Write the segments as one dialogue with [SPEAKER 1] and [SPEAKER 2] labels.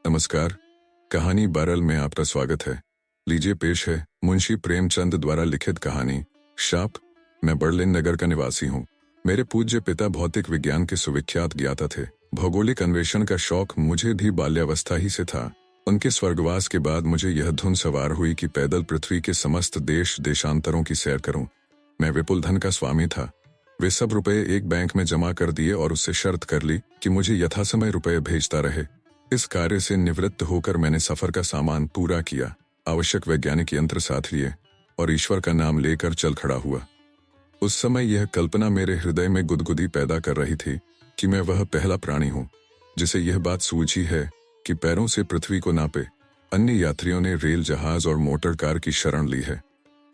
[SPEAKER 1] नमस्कार। कहानी बहरल में आपका स्वागत है। लीजिए पेश है मुंशी प्रेमचंद द्वारा लिखित कहानी शाप। मैं बर्लिन नगर का निवासी हूँ। मेरे पूज्य पिता भौतिक विज्ञान के सुविख्यात ज्ञाता थे। भौगोलिक अन्वेषण का शौक मुझे भी बाल्यावस्था ही से था। उनके स्वर्गवास के बाद मुझे यह धुन सवार हुई कि पैदल पृथ्वी के समस्त देश देशांतरों की सैर करूं। मैं विपुल धन का स्वामी था। वे सब रुपए एक बैंक में जमा कर दिए और उससे शर्त कर ली कि मुझे यथासमय रुपए भेजता रहे। इस कार्य से निवृत्त होकर मैंने सफर का सामान पूरा किया, आवश्यक वैज्ञानिक यंत्र साथ लिए और ईश्वर का नाम लेकर चल खड़ा हुआ। उस समय यह कल्पना मेरे हृदय में गुदगुदी पैदा कर रही थी कि मैं वह पहला प्राणी हूँ जिसे यह बात सूझी है कि पैरों से पृथ्वी को नापे। अन्य यात्रियों ने रेल जहाज और मोटर कार की शरण ली है।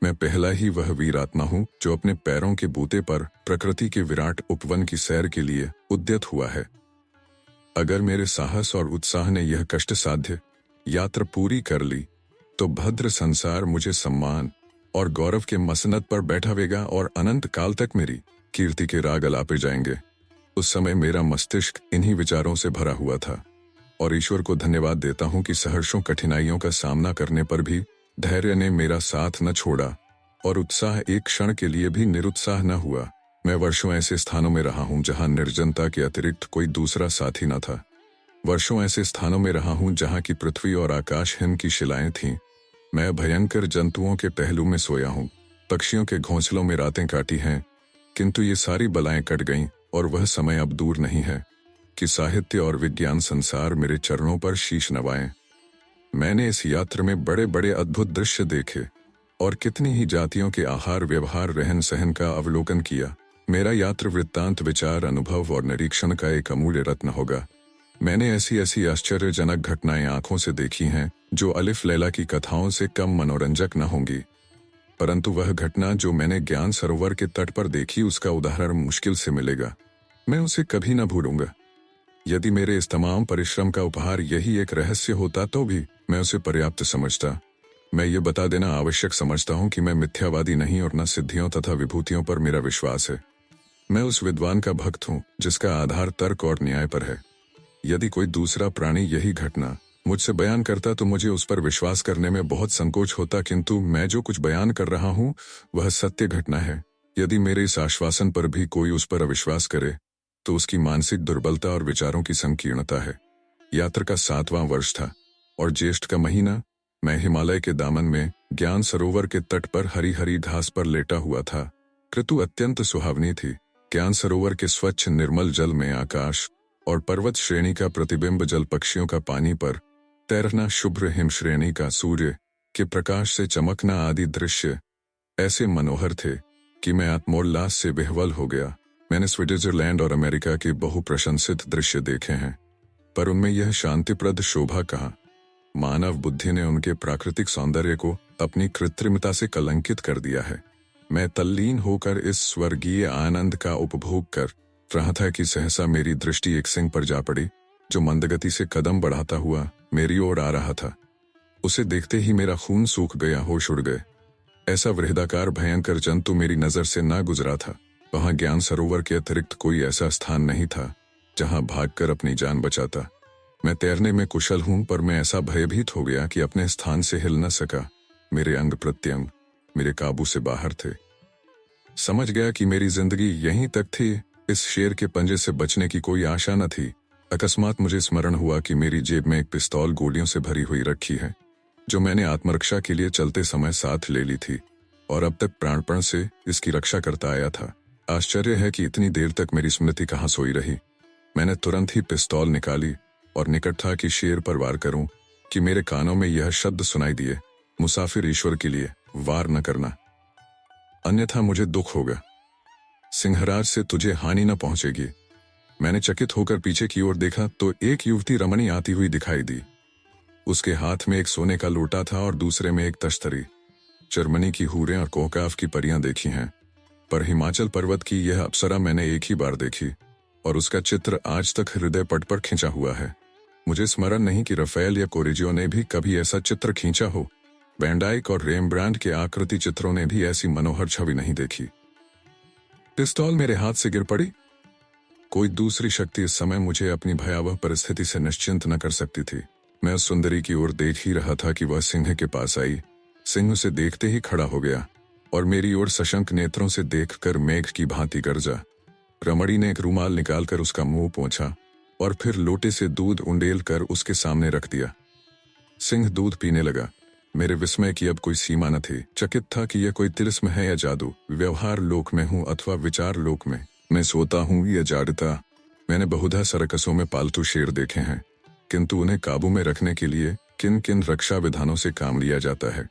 [SPEAKER 1] मैं पहला ही वह वीर आत्मा हूँ जो अपने पैरों के बूते पर प्रकृति के विराट उपवन की सैर के लिए उद्यत हुआ है। अगर मेरे साहस और उत्साह ने यह कष्ट साध्य यात्रा पूरी कर ली तो भद्र संसार मुझे सम्मान और गौरव के मसनद पर बैठावेगा और अनंत काल तक मेरी कीर्ति के राग अलापे जाएंगे। उस समय मेरा मस्तिष्क इन्हीं विचारों से भरा हुआ था और ईश्वर को धन्यवाद देता हूँ कि सहर्षों कठिनाइयों का सामना करने पर भी धैर्य ने मेरा साथ न छोड़ा और उत्साह एक क्षण के लिए भी निरुत्साह न हुआ। मैं वर्षों ऐसे स्थानों में रहा हूं जहां निर्जनता के अतिरिक्त कोई दूसरा साथी न था। वर्षों ऐसे स्थानों में रहा हूं जहां की पृथ्वी और आकाश हिम की शिलाएं थीं। मैं भयंकर जंतुओं के पहलू में सोया हूं, पक्षियों के घोंसलों में रातें काटी हैं, किंतु ये सारी बलाएं कट गईं और वह समय अब दूर नहीं है कि साहित्य और विज्ञान संसार मेरे चरणों पर शीश नवाएं। मैंने इस यात्रा में बड़े बड़े अद्भुत दृश्य देखे और कितनी ही जातियों के आहार व्यवहार रहन सहन का अवलोकन किया। मेरा यात्रा वृत्तांत विचार अनुभव और निरीक्षण का एक अमूल्य रत्न होगा। मैंने ऐसी ऐसी आश्चर्यजनक घटनाएं आंखों से देखी हैं जो अलिफ लैला की कथाओं से कम मनोरंजक न होंगी, परंतु वह घटना जो मैंने ज्ञान सरोवर के तट पर देखी उसका उदाहरण मुश्किल से मिलेगा। मैं उसे कभी न भूलूंगा। यदि मेरे इस तमाम परिश्रम का उपहार यही एक रहस्य होता तो भी मैं उसे पर्याप्त समझता। मैं ये बता देना आवश्यक समझता हूँ कि मैं मिथ्यावादी नहीं और न सिद्धियों तथा विभूतियों पर मेरा विश्वास है। मैं उस विद्वान का भक्त हूँ जिसका आधार तर्क और न्याय पर है। यदि कोई दूसरा प्राणी यही घटना मुझसे बयान करता तो मुझे उस पर विश्वास करने में बहुत संकोच होता, किंतु मैं जो कुछ बयान कर रहा हूँ वह सत्य घटना है। यदि मेरे इस आश्वासन पर भी कोई उस पर अविश्वास करे तो उसकी मानसिक दुर्बलता और विचारों की संकीर्णता है। यात्रा का 7वां वर्ष था और ज्येष्ठ का महीना। मैं हिमालय के दामन में ज्ञान सरोवर के तट पर हरी हरी घास पर लेटा हुआ था। ऋतु अत्यंत सुहावनी थी। ज्ञान सरोवर के स्वच्छ निर्मल जल में आकाश और पर्वत श्रेणी का प्रतिबिंब, जल पक्षियों का पानी पर तैरना, शुभ्र हिम श्रेणी का सूर्य के प्रकाश से चमकना आदि दृश्य ऐसे मनोहर थे कि मैं आत्मोल्लास से विह्वल हो गया। मैंने स्विट्जरलैंड और अमेरिका के बहुप्रशंसित दृश्य देखे हैं, पर उनमें यह शांतिप्रद शोभा कहाँ। मानव बुद्धि ने उनके प्राकृतिक सौंदर्य को अपनी कृत्रिमता से कलंकित कर दिया है। मैं तल्लीन होकर इस स्वर्गीय आनंद का उपभोग कर रहा था कि सहसा मेरी दृष्टि एक सिंह पर जा पड़ी जो मंदगति से कदम बढ़ाता हुआ मेरी ओर आ रहा था। उसे देखते ही मेरा खून सूख गया, होश उड़ गए। ऐसा वृहदाकार भयंकर जंतु मेरी नजर से ना गुजरा था। वहां ज्ञान सरोवर के अतिरिक्त कोई ऐसा स्थान नहीं था जहां भागकर अपनी जान बचाता। मैं तैरने में कुशल हूं, पर मैं ऐसा भयभीत हो गया कि अपने स्थान से हिल न सका। मेरे अंग प्रत्यंग मेरे काबू से बाहर थे। समझ गया कि मेरी जिंदगी यहीं तक थी। इस शेर के पंजे से बचने की कोई आशा न थी। अकस्मात मुझे स्मरण हुआ कि मेरी जेब में एक पिस्तौल गोलियों से भरी हुई रखी है जो मैंने आत्मरक्षा के लिए चलते समय साथ ले ली थी और अब तक प्राणपण से इसकी रक्षा करता आया था। आश्चर्य है कि इतनी देर तक मेरी स्मृति कहाँ सोई रही। मैंने तुरंत ही पिस्तौल निकाली और निकट था कि शेर पर वार करूं कि मेरे कानों में यह शब्द सुनाई दिए, मुसाफिर ईश्वर के लिए वार न करना, अन्यथा मुझे दुख होगा। सिंहराज से तुझे हानि न पहुंचेगी। मैंने चकित होकर पीछे की ओर देखा तो एक युवती रमणी आती हुई दिखाई दी। उसके हाथ में एक सोने का लोटा था और दूसरे में एक तश्तरी। जर्मनी की हूरें और कोहकाफ की परियां देखी हैं, पर हिमाचल पर्वत की यह अप्सरा मैंने एक ही बार देखी और उसका चित्र आज तक हृदय पट पर खिंचा हुआ है। मुझे स्मरण नहीं कि रफेल या कोरिजियो ने भी कभी ऐसा चित्र खींचा हो। वैन डाइक और रेमब्रांड के आकृति चित्रों ने भी ऐसी मनोहर छवि नहीं देखी। पिस्तौल मेरे हाथ से गिर पड़ी। कोई दूसरी शक्ति इस समय मुझे अपनी भयावह परिस्थिति से निश्चिंत न कर सकती थी। मैं उस सुंदरी की ओर देख ही रहा था कि वह सिंह के पास आई। सिंह उसे देखते ही खड़ा हो गया और मेरी ओर सशंक नेत्रों से देखकर मेघ की भांति गरजा। रमणी ने एक रुमाल निकालकर उसका मुंह पोंछा और फिर लोटे से दूध उंडेल कर उसके सामने रख दिया। सिंह दूध पीने लगा। मेरे विस्मय की अब कोई सीमा न थी। चकित था कि यह कोई तिलिस्म है या जादू, व्यवहार लोक में हूं अथवा विचार लोक में। मैं सोता हूं या जागता। मैंने बहुधा सर्कसों में पालतू शेर देखे हैं, किंतु उन्हें काबू में रखने के लिए किन किन रक्षा विधानों से काम लिया जाता है।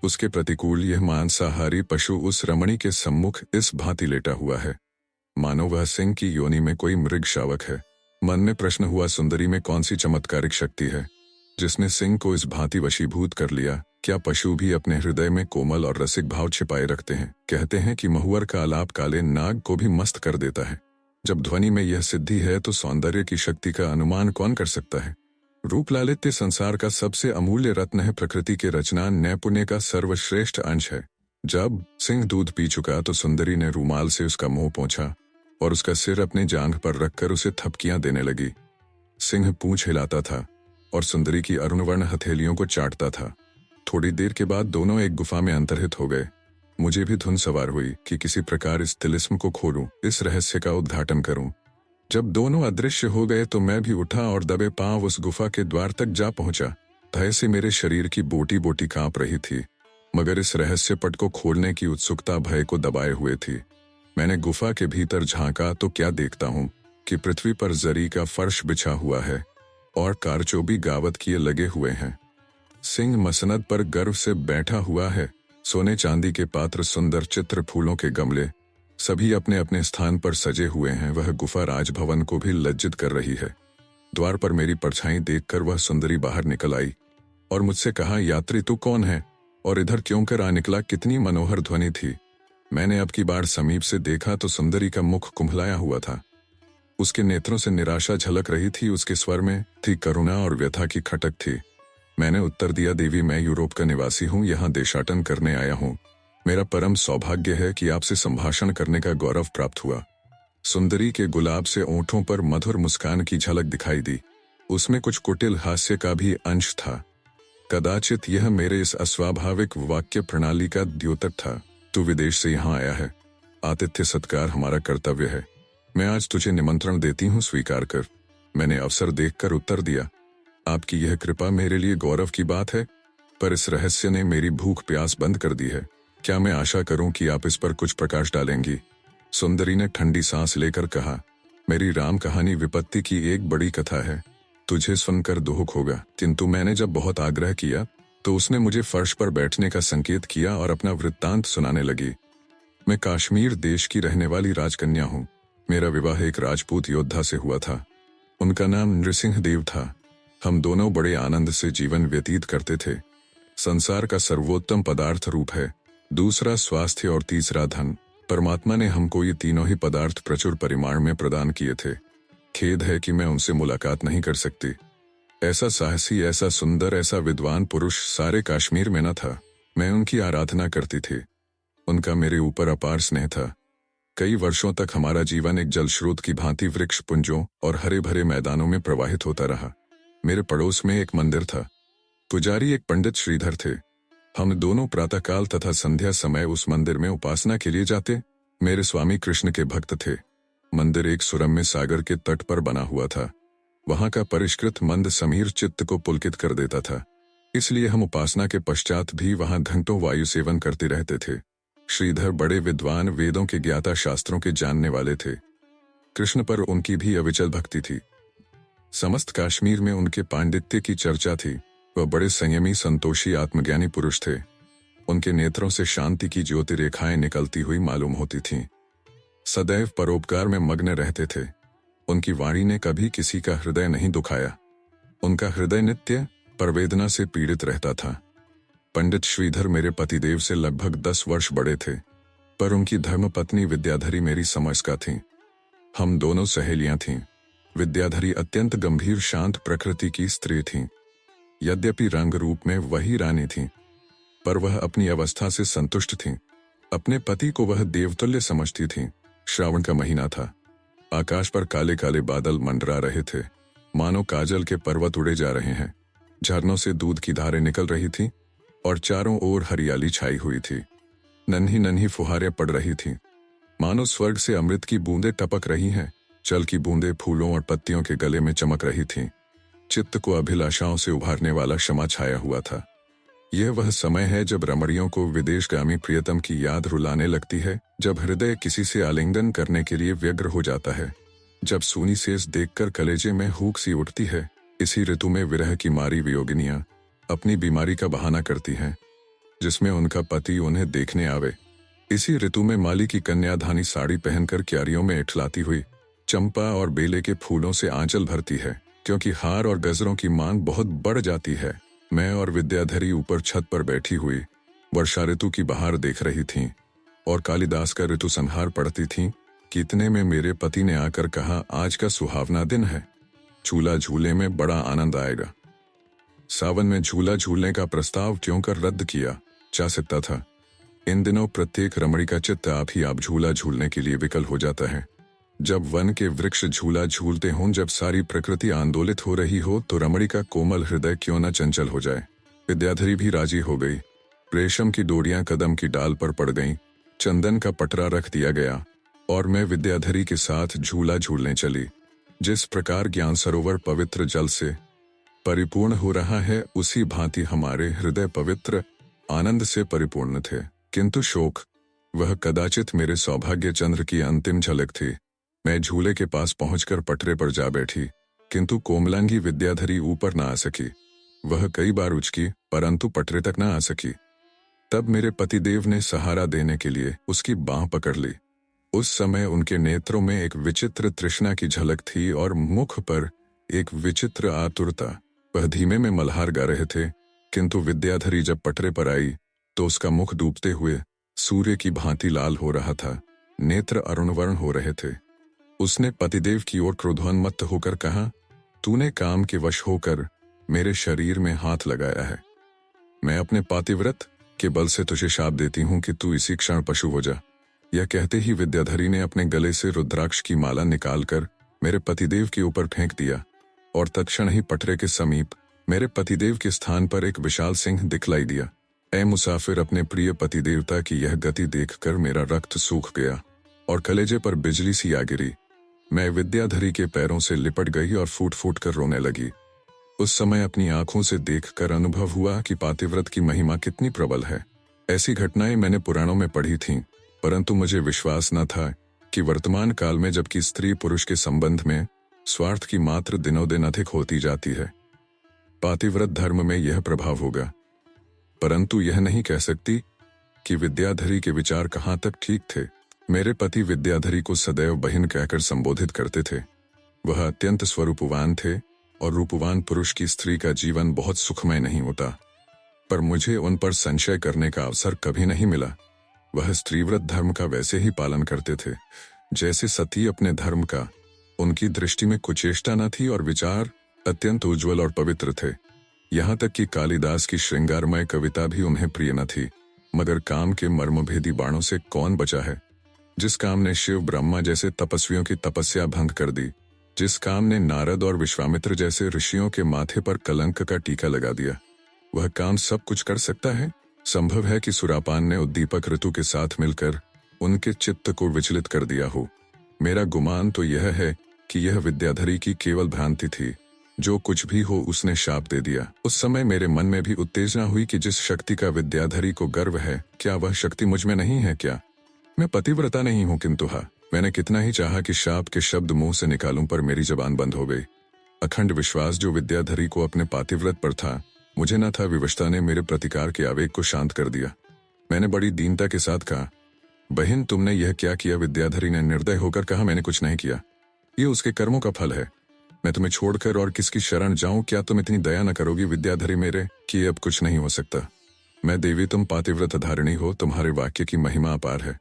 [SPEAKER 1] उसके प्रतिकूल यह मांसाहारी पशु उस रमणी के सम्मुख इस भांति लेटा हुआ है मानो वह सिंह की योनि में कोई मृग शावक है। मन में प्रश्न हुआ, सुंदरी में कौन सी चमत्कारिक शक्ति है जिसने सिंह को इस भांति वशीभूत कर लिया। क्या पशु भी अपने हृदय में कोमल और रसिक भाव छिपाए रखते हैं? कहते हैं कि महुअर का आलाप काले नाग को भी मस्त कर देता है। जब ध्वनि में यह सिद्धि है तो सौंदर्य की शक्ति का अनुमान कौन कर सकता है? रूप लालित्य संसार का सबसे अमूल्य रत्न है, प्रकृति के रचना नैपुण्य का सर्वश्रेष्ठ अंश है। जब सिंह दूध पी चुका तो सुंदरी ने रूमाल से उसका मुंह पोंछा और उसका सिर अपने जांघ पर रखकर उसे थपकियां देने लगी। सिंह पूंछ हिलाता था और सुंदरी की अरुणवर्ण हथेलियों को चाटता था। थोड़ी देर के बाद दोनों एक गुफा में अंतर्हित हो गए। मुझे भी धुन सवार हुई कि किसी प्रकार इस तिलिस्म को खोलूं, इस रहस्य का उद्घाटन करूं। जब दोनों अदृश्य हो गए तो मैं भी उठा और दबे पांव उस गुफा के द्वार तक जा पहुंचा। भय से मेरे शरीर की बोटी बोटी कांप रही थी, मगर इस रहस्य पट को खोलने की उत्सुकता भय को दबाए हुए थी। मैंने गुफा के भीतर झांका तो क्या देखता हूं कि पृथ्वी पर जरी का फर्श बिछा हुआ है और कारचोबी गावत किए लगे हुए हैं। सिंह मसनद पर गर्व से बैठा हुआ है। सोने चांदी के पात्र, सुंदर चित्र, फूलों के गमले सभी अपने अपने स्थान पर सजे हुए हैं। वह गुफा राजभवन को भी लज्जित कर रही है। द्वार पर मेरी परछाई देखकर वह सुंदरी बाहर निकल आई और मुझसे कहा, यात्री तू कौन है और इधर क्यों कर आ निकला? कितनी मनोहर ध्वनि थी। मैंने अब की बार समीप से देखा तो सुंदरी का मुख कुंभलाया हुआ था। उसके नेत्रों से निराशा झलक रही थी। उसके स्वर में थी करुणा और व्यथा की खटक थी। मैंने उत्तर दिया, देवी मैं यूरोप का निवासी हूँ, यहाँ देशाटन करने आया हूँ। मेरा परम सौभाग्य है कि आपसे संभाषण करने का गौरव प्राप्त हुआ। सुंदरी के गुलाब से ओंठों पर मधुर मुस्कान की झलक दिखाई दी। उसमें कुछ कुटिल हास्य का भी अंश था। कदाचित यह मेरे इस अस्वाभाविक वाक्य प्रणाली का द्योतक था। तू विदेश से यहाँ आया है, आतिथ्य सत्कार हमारा कर्तव्य है। मैं आज तुझे निमंत्रण देती हूँ, स्वीकार कर। मैंने अवसर देखकर उत्तर दिया, आपकी यह कृपा मेरे लिए गौरव की बात है, पर इस रहस्य ने मेरी भूख प्यास बंद कर दी है। क्या मैं आशा करूं कि आप इस पर कुछ प्रकाश डालेंगी? सुंदरी ने ठंडी सांस लेकर कहा, मेरी राम कहानी विपत्ति की एक बड़ी कथा है। तुझे सुनकर दुख होगा, किंतु मैंने जब बहुत आग्रह किया तो उसने मुझे फर्श पर बैठने का संकेत किया और अपना वृत्तांत सुनाने लगी। मैं काश्मीर देश की रहने वाली राजकन्या हूँ। मेरा विवाह एक राजपूत योद्धा से हुआ था। उनका नाम नृसिंह देव था। हम दोनों बड़े आनंद से जीवन व्यतीत करते थे। संसार का सर्वोत्तम पदार्थ रूप है, दूसरा स्वास्थ्य और तीसरा धन। परमात्मा ने हमको ये तीनों ही पदार्थ प्रचुर परिमाण में प्रदान किए थे। खेद है कि मैं उनसे मुलाकात नहीं कर सकती। ऐसा साहसी, ऐसा सुंदर, ऐसा विद्वान पुरुष सारे कश्मीर में न था। मैं उनकी आराधना करती थी। उनका मेरे ऊपर अपार स्नेह था। कई वर्षों तक हमारा जीवन एक जलस्रोत की भांति वृक्ष पुंजों और हरे भरे मैदानों में प्रवाहित होता रहा। मेरे पड़ोस में एक मंदिर था। पुजारी एक पंडित श्रीधर थे। हम दोनों प्रातःकाल तथा संध्या समय उस मंदिर में उपासना के लिए जाते। मेरे स्वामी कृष्ण के भक्त थे। मंदिर एक सुरम्य सागर के तट पर बना हुआ था। वहां का परिष्कृत मंद समीर चित्त को पुलकित कर देता था। इसलिए हम उपासना के पश्चात भी वहां घंटों वायु सेवन करते रहते थे। श्रीधर बड़े विद्वान, वेदों के ज्ञाता, शास्त्रों के जानने वाले थे। कृष्ण पर उनकी भी अविचल भक्ति थी। समस्त कश्मीर में उनके पांडित्य की चर्चा थी। वह बड़े संयमी, संतोषी, आत्मज्ञानी पुरुष थे। उनके नेत्रों से शांति की ज्योति रेखाएं निकलती हुई मालूम होती थीं। सदैव परोपकार में मग्न रहते थे। उनकी वाणी ने कभी किसी का हृदय नहीं दुखाया। उनका हृदय नित्य परवेदना से पीड़ित रहता था। पंडित श्रीधर मेरे पतिदेव से लगभग 10 वर्ष बड़े थे, पर उनकी धर्मपत्नी विद्याधरी मेरी समझ का थीं। हम दोनों सहेलियां थीं। विद्याधरी अत्यंत गंभीर, शांत प्रकृति की स्त्री थीं। यद्यपि रंग रूप में वही रानी थीं, पर वह अपनी अवस्था से संतुष्ट थीं। अपने पति को वह देवतुल्य समझती थीं। श्रावण का महीना था। आकाश पर काले काले बादल मंडरा रहे थे, मानो काजल के पर्वत उड़े जा रहे हैं। झरनों से दूध की धारें निकल रही थीं और चारों ओर हरियाली छाई हुई थी। नन्ही नन्ही फुहारें पड़ रही थीं, मानो स्वर्ग से अमृत की बूंदें टपक रही हैं। जल की बूंदें फूलों और पत्तियों के गले में चमक रही थीं। चित्त को अभिलाषाओं से उभारने वाला क्षमा छाया हुआ था। यह वह समय है जब रमणियों को विदेशगामी प्रियतम की याद रुलाने लगती है, जब हृदय किसी से आलिंगन करने के लिए व्यग्र हो जाता है, जब सूनी सेज देखकर कलेजे में हूक सी उठती है। इसी ऋतु में विरह की मारी वियोगिनियां अपनी बीमारी का बहाना करती हैं, जिसमें उनका पति उन्हें देखने आवे। इसी ऋतु में माली की कन्या धानी साड़ी पहनकर क्यारियों में इठलाती हुई चंपा और बेले के फूलों से आंचल भरती है, क्योंकि हार और गजरों की मांग बहुत बढ़ जाती है। मैं और विद्याधरी ऊपर छत पर बैठी हुई वर्षा ऋतु की बहार देख रही थीं और कालिदास का ऋतु संहार पढ़ती थीं कि इतने में मेरे पति ने आकर कहा, आज का सुहावना दिन है, झूला झूले में बड़ा आनंद आएगा। सावन में झूला झूलने का प्रस्ताव क्यों कर रद्द किया जा सकता था। इन दिनों प्रत्येक रमणी का चित्त आप ही आप झूला झूलने के लिए विकल हो जाता है। जब वन के वृक्ष झूला झूलते हों, जब सारी प्रकृति आंदोलित हो रही हो, तो रमणी का कोमल हृदय क्यों न चंचल हो जाए। विद्याधरी भी राजी हो गई। रेशम की डोरियां कदम की डाल पर पड़ गईं, चंदन का पटरा रख दिया गया और मैं विद्याधरी के साथ झूला झूलने चली। जिस प्रकार ज्ञान सरोवर पवित्र जल से परिपूर्ण हो रहा है, उसी भांति हमारे हृदय पवित्र आनंद से परिपूर्ण थे। किंतु शोक, वह कदाचित मेरे सौभाग्य चंद्र की अंतिम झलक थी। मैं झूले के पास पहुंचकर पटरे पर जा बैठी, किंतु कोमलांगी विद्याधरी ऊपर न आ सकी। वह कई बार उचकी, परंतु पटरे तक न आ सकी। तब मेरे पतिदेव ने सहारा देने के लिए उसकी बांह पकड़ ली। उस समय उनके नेत्रों में एक विचित्र तृष्णा की झलक थी और मुख पर एक विचित्र आतुरता। वह धीमे में मल्हार गा रहे थे, किंतु विद्याधरी जब पटरे पर आई तो उसका मुख डूबते हुए सूर्य की भांति लाल हो रहा था, नेत्र अरुणवर्ण हो रहे थे। उसने पतिदेव की ओर क्रोधोन्मत्त होकर कहा, तूने काम के वश होकर मेरे शरीर में हाथ लगाया है। मैं अपने पातिव्रत के बल से तुझे शाप देती हूं कि तू इसी क्षण पशु हो जा। यह कहते ही विद्याधरी ने अपने गले से रुद्राक्ष की माला निकालकर मेरे पतिदेव के ऊपर फेंक दिया और तत्क्षण ही पटरे के समीप मेरे पतिदेव के स्थान पर एक विशाल सिंह दिखलाई दिया। ऐ मुसाफिर, अपने प्रिय पतिदेवता की यह गति देखकर मेरा रक्त सूख गया और कलेजे पर बिजली सी आ गिरी। मैं विद्याधरी के पैरों से लिपट गई और फूट फूट कर रोने लगी। उस समय अपनी आंखों से देखकर अनुभव हुआ कि पातिव्रत की महिमा कितनी प्रबल है। ऐसी घटनाएं मैंने पुराणों में पढ़ी थीं, परंतु मुझे विश्वास न था कि वर्तमान काल में, जबकि स्त्री पुरुष के संबंध में स्वार्थ की मात्र दिनों दिन अधिक होती जाती है, पातिव्रत धर्म में यह प्रभाव होगा। परंतु यह नहीं कह सकती कि विद्याधरी के विचार कहाँ तक ठीक थे। मेरे पति विद्याधरी को सदैव बहन कहकर संबोधित करते थे। वह अत्यंत स्वरूपवान थे और रूपवान पुरुष की स्त्री का जीवन बहुत सुखमय नहीं होता, पर मुझे उन पर संशय करने का अवसर कभी नहीं मिला। वह स्त्रीव्रत धर्म का वैसे ही पालन करते थे जैसे सती अपने धर्म का। उनकी दृष्टि में कुचेष्टा न थी और विचार अत्यंत उज्ज्वल और पवित्र थे। यहाँ तक कि कालिदास की श्रृंगारमय कविता भी उन्हें प्रिय न थी। मगर काम के मर्मभेदी बाणों से कौन बचा है? जिस काम ने शिव ब्रह्मा जैसे तपस्वियों की तपस्या भंग कर दी, जिस काम ने नारद और विश्वामित्र जैसे ऋषियों के माथे पर कलंक का टीका लगा दिया, वह काम सब कुछ कर सकता है। संभव है कि सुरापान ने उद्दीपक ऋतु के साथ मिलकर उनके चित्त को विचलित कर दिया हो। मेरा गुमान तो यह है कि यह विद्याधरी की केवल भ्रांति थी। जो कुछ भी हो, उसने शाप दे दिया। उस समय मेरे मन में भी उत्तेजना हुई कि जिस शक्ति का विद्याधरी को गर्व है, क्या वह शक्ति मुझ में नहीं है? क्या मैं पतिव्रता नहीं हूं? किंतु मैंने कितना ही चाहा कि शाप के शब्द मुंह से निकालूं, पर मेरी जबान बंद हो गई। अखंड विश्वास जो विद्याधरी को अपने पातिव्रत पर था, मुझे न था। विवशता ने मेरे प्रतिकार के आवेग को शांत कर दिया। मैंने बड़ी दीनता के साथ कहा, बहन, तुमने यह क्या किया? विद्याधरी ने निर्दय होकर कहा, मैंने कुछ नहीं किया, ये उसके कर्मों का फल है। मैं तुम्हें छोड़कर और किसकी शरण जाऊं? क्या तुम इतनी दया न करोगी विद्याधरी मेरे कि अब कुछ नहीं हो सकता? मैं देवी, तुम पातिव्रत धारिणी हो, तुम्हारे वाक्य की महिमा अपार है।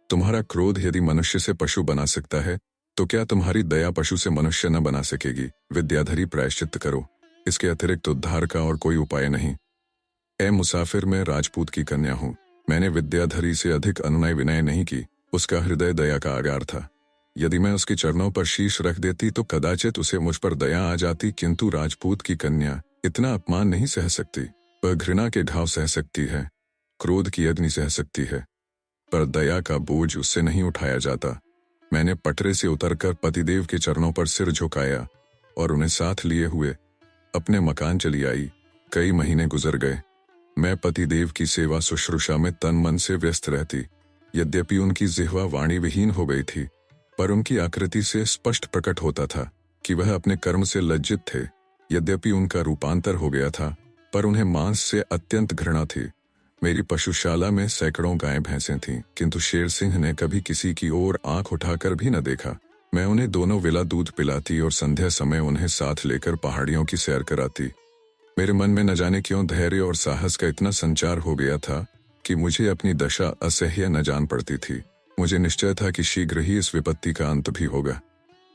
[SPEAKER 1] तुम्हारा क्रोध यदि मनुष्य से पशु बना सकता है, तो क्या तुम्हारी दया पशु से मनुष्य न बना सकेगी? विद्याधरी, प्रायश्चित करो, इसके अतिरिक्त उद्धार का और कोई उपाय नहीं। ऐ मुसाफिर, मैं राजपूत की कन्या हूँ। मैंने विद्याधरी से अधिक अनुनय विनय नहीं की। उसका हृदय दया का आगार था। यदि मैं उसके चरणों पर शीश रख देती तो कदाचित उसे मुझ पर दया आ जाती, किंतु राजपूत की कन्या इतना अपमान नहीं सह सकती। वह घृणा के घाव सह सकती है, क्रोध की अग्नि सह सकती है, पर दया का बोझ उससे नहीं उठाया जाता। मैंने पटरे से उतरकर पतिदेव के चरणों पर सिर झुकाया और उन्हें साथ लिए हुए अपने मकान चली आई। कई महीने गुजर गए। मैं पतिदेव की सेवा शुश्रूषा में तन मन से व्यस्त रहती। यद्यपि उनकी जिह्वा वाणी विहीन हो गई थी, पर उनकी आकृति से स्पष्ट प्रकट होता था कि वह अपने कर्म से लज्जित थे। यद्यपि उनका रूपांतर हो गया था, पर उन्हें मांस से अत्यंत घृणा थी। मेरी पशुशाला में सैकड़ों गायें भैंसें थीं, किंतु शेर सिंह ने कभी किसी की ओर आंख उठाकर भी न देखा। मैं उन्हें दोनों वेला दूध पिलाती और संध्या समय उन्हें साथ लेकर पहाड़ियों की सैर कराती। मेरे मन में न जाने क्यों धैर्य और साहस का इतना संचार हो गया था कि मुझे अपनी दशा असह्य न जान पड़ती थी। मुझे निश्चय था कि शीघ्र ही इस विपत्ति का अंत भी होगा।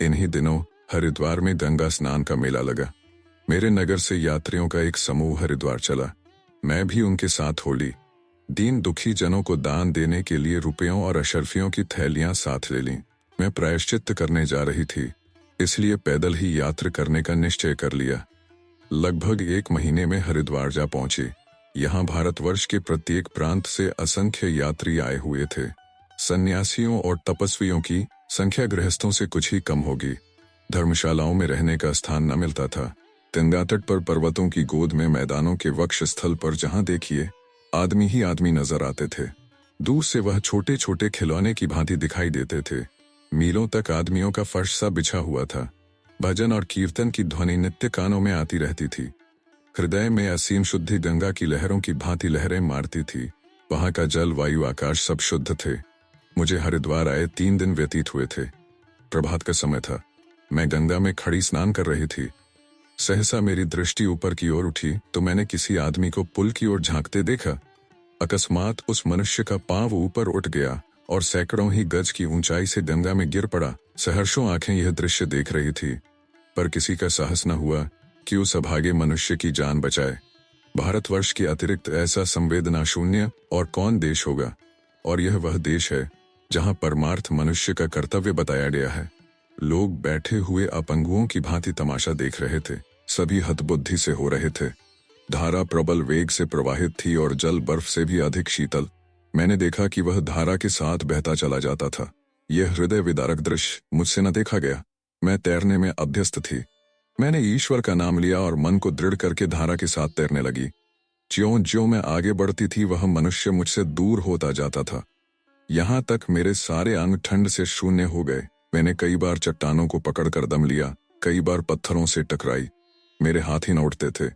[SPEAKER 1] इन्हीं दिनों हरिद्वार में गंगा स्नान का मेला लगा। मेरे नगर से यात्रियों का एक समूह हरिद्वार चला। मैं भी उनके साथ हो ली। दीन दुखी जनों को दान देने के लिए रुपयों और अशर्फियों की थैलियां साथ ले लीं। मैं प्रायश्चित्त करने जा रही थी, इसलिए पैदल ही यात्रा करने का निश्चय कर लिया। लगभग 1 महीने में हरिद्वार जा पहुंची। यहाँ भारतवर्ष के प्रत्येक प्रांत से असंख्य यात्री आए हुए थे। सन्यासियों और तपस्वियों की संख्या गृहस्थों से कुछ ही कम होगी। धर्मशालाओं में रहने का स्थान न मिलता था। गंगा तट पर पर्वतों की गोद में मैदानों के वक्ष स्थल पर जहां देखिए आदमी ही आदमी नजर आते थे। दूर से वह छोटे छोटे खिलौने की भांति दिखाई देते थे। मीलों तक आदमियों का फर्श सा बिछा हुआ था। भजन और कीर्तन की ध्वनि नित्य कानों में आती रहती थी। हृदय में असीम शुद्धि गंगा की लहरों की भांति लहरें मारती थी। वहां का जल वायु आकाश सब शुद्ध थे। मुझे हरिद्वार आए 3 दिन व्यतीत हुए थे। प्रभात का समय था। मैं गंगा में खड़ी स्नान कर रही थी। सहसा मेरी दृष्टि ऊपर की ओर उठी तो मैंने किसी आदमी को पुल की ओर झांकते देखा। अकस्मात उस मनुष्य का पांव ऊपर उठ गया और सैकड़ों ही गज की ऊंचाई से गंगा में गिर पड़ा। सहर्षों आंखें यह दृश्य देख रही थी, पर किसी का साहस न हुआ कि उस अभागे मनुष्य की जान बचाए। भारतवर्ष के अतिरिक्त ऐसा संवेदना शून्य और कौन देश होगा, और यह वह देश है जहां परमार्थ मनुष्य का कर्तव्य बताया गया है। लोग बैठे हुए अपंगुओं की भांति तमाशा देख रहे थे। सभी हतबुद्धि से हो रहे थे। धारा प्रबल वेग से प्रवाहित थी और जल बर्फ से भी अधिक शीतल। मैंने देखा कि वह धारा के साथ बहता चला जाता था। यह हृदय विदारक दृश्य मुझसे न देखा गया। मैं तैरने में अभ्यस्त थी। मैंने ईश्वर का नाम लिया और मन को दृढ़ करके धारा के साथ तैरने लगी। ज्यों ज्यों मैं आगे बढ़ती थी वह मनुष्य मुझसे दूर होता जाता था। यहाँ तक मेरे सारे अंग ठंड से शून्य हो गए। मैंने कई बार चट्टानों को पकड़कर दम लिया, कई बार पत्थरों से टकराई। मेरे हाथ ही न उठते थे।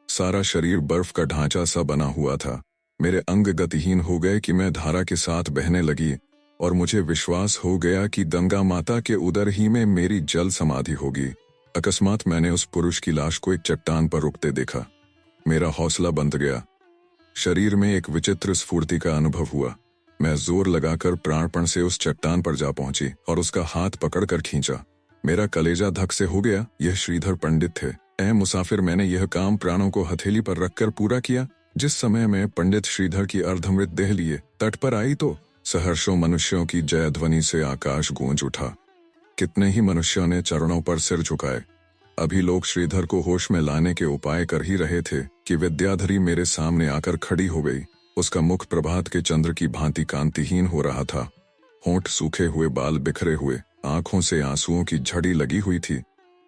[SPEAKER 1] सारा शरीर बर्फ का ढांचा सा बना हुआ था। मेरे अंग गतिहीन हो गए कि मैं धारा के साथ बहने लगी और मुझे विश्वास हो गया कि गंगा माता के उदर ही में मेरी जल समाधि होगी। अकस्मात मैंने उस पुरुष की लाश को एक चट्टान पर रुकते देखा। मेरा हौसला बंध गया। शरीर में एक विचित्र स्फूर्ति का अनुभव हुआ। मैं जोर लगाकर प्राणपण से उस चट्टान पर जा पहुंची और उसका हाथ पकड़कर खींचा। मेरा कलेजा धक से हो गया। यह श्रीधर पंडित थे। ऐ मुसाफिर, मैंने यह काम प्राणों को हथेली पर रखकर पूरा किया। जिस समय मैं पंडित श्रीधर की अर्धमृत देह लिए तट पर आई तो सहर्षों मनुष्यों की जय ध्वनि से आकाश गूंज उठा। कितने ही मनुष्यों ने चरणों पर सिर झुकाए। अभी लोग श्रीधर को होश में लाने के उपाय कर ही रहे थे कि विद्याधरी मेरे सामने आकर खड़ी हो गई। उसका मुख प्रभात के चंद्र की भांति कांतिहीन हो रहा था। होंठ सूखे हुए, बाल बिखरे हुए, आंखों से आंसुओं की झड़ी लगी हुई थी।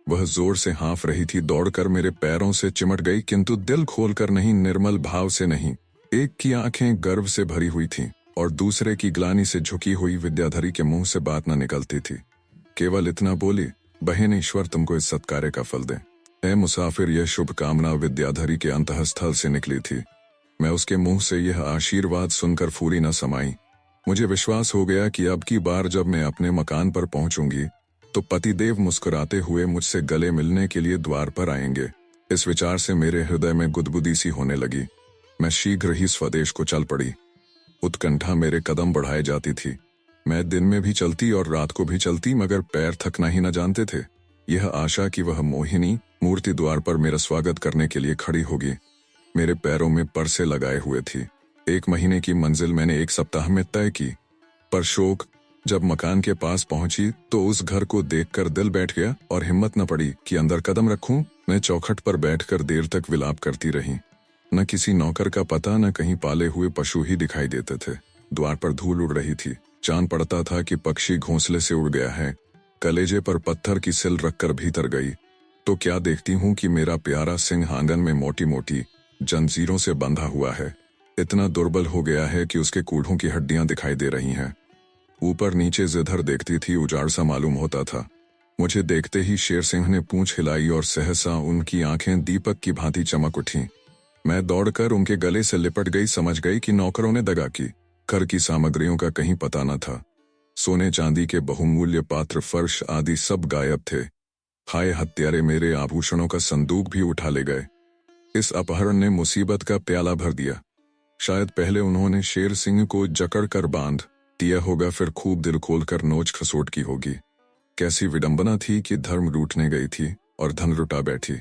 [SPEAKER 1] वह जोर से हाँफ रही थी। दौड़कर मेरे पैरों से चिमट गई, किंतु दिल खोलकर नहीं, निर्मल भाव से नहीं। एक की आंखें गर्व से भरी हुई थीं और दूसरे की ग्लानि से झुकी हुई। विद्याधरी के मुंह से बात न निकलती थी। केवल इतना बोली, बहन, ईश्वर तुमको इस सत्कार्य का फल दे। ऐ मुसाफिर, यह शुभ कामना विद्याधरी के अंतःस्थल से निकली थी। मैं उसके मुंह से यह आशीर्वाद सुनकर फूली न समाई। मुझे विश्वास हो गया कि अब की बार जब मैं अपने मकान पर पहुंचूंगी तो पतिदेव मुस्कुराते हुए मुझसे गले मिलने के लिए द्वार पर आएंगे। इस विचार से मेरे हृदय में गुदगुदी सी होने लगी। मैं शीघ्र ही स्वदेश को चल पड़ी। उत्कंठा मेरे कदम बढ़ाए जाती थी। मैं दिन में भी चलती और रात को भी चलती, मगर पैर थकना ही न जानते थे। यह आशा कि वह मोहिनी मूर्ति द्वार पर मेरा स्वागत करने के लिए खड़ी होगी मेरे पैरों में परसे लगाए हुए थी। 1 महीने की मंजिल मैंने 1 सप्ताह में तय की, पर शोक जब मकान के पास पहुंची तो उस घर को देखकर दिल बैठ गया और हिम्मत न पड़ी कि अंदर कदम रखूं। मैं चौखट पर बैठकर देर तक विलाप करती रही। न किसी नौकर का पता, न कहीं पाले हुए पशु ही दिखाई देते थे। द्वार पर धूल उड़ रही थी। चांद पड़ता था कि पक्षी घोंसले से उड़ गया है। कलेजे पर पत्थर की सिल रखकर भीतर गई तो क्या देखती हूँ कि मेरा प्यारा सिंह आंगन में मोटी मोटी जंजीरों से बंधा हुआ है। इतना दुर्बल हो गया है कि उसके कूढ़ों की हड्डियां दिखाई दे रही हैं। ऊपर नीचे जिधर देखती थी उजाड़ सा मालूम होता था। मुझे देखते ही शेर सिंह ने पूंछ हिलाई और सहसा उनकी आंखें दीपक की भांति चमक उठी। मैं दौड़कर उनके गले से लिपट गई। समझ गई कि नौकरों ने दगा की। घर की सामग्रियों का कहीं पता न था। सोने चांदी के बहुमूल्य पात्र, फर्श आदि सब गायब थे। हाय हत्यारे, मेरे आभूषणों का संदूक भी उठा ले गए। इस अपहरण ने मुसीबत का प्याला भर दिया। शायद पहले उन्होंने शेर सिंह को जकड़ कर बांध दिया होगा, फिर खूब दिल खोलकर नोच खसोट की होगी। कैसी विडंबना थी कि धर्म लूटने गई थी और धन लुटा बैठी।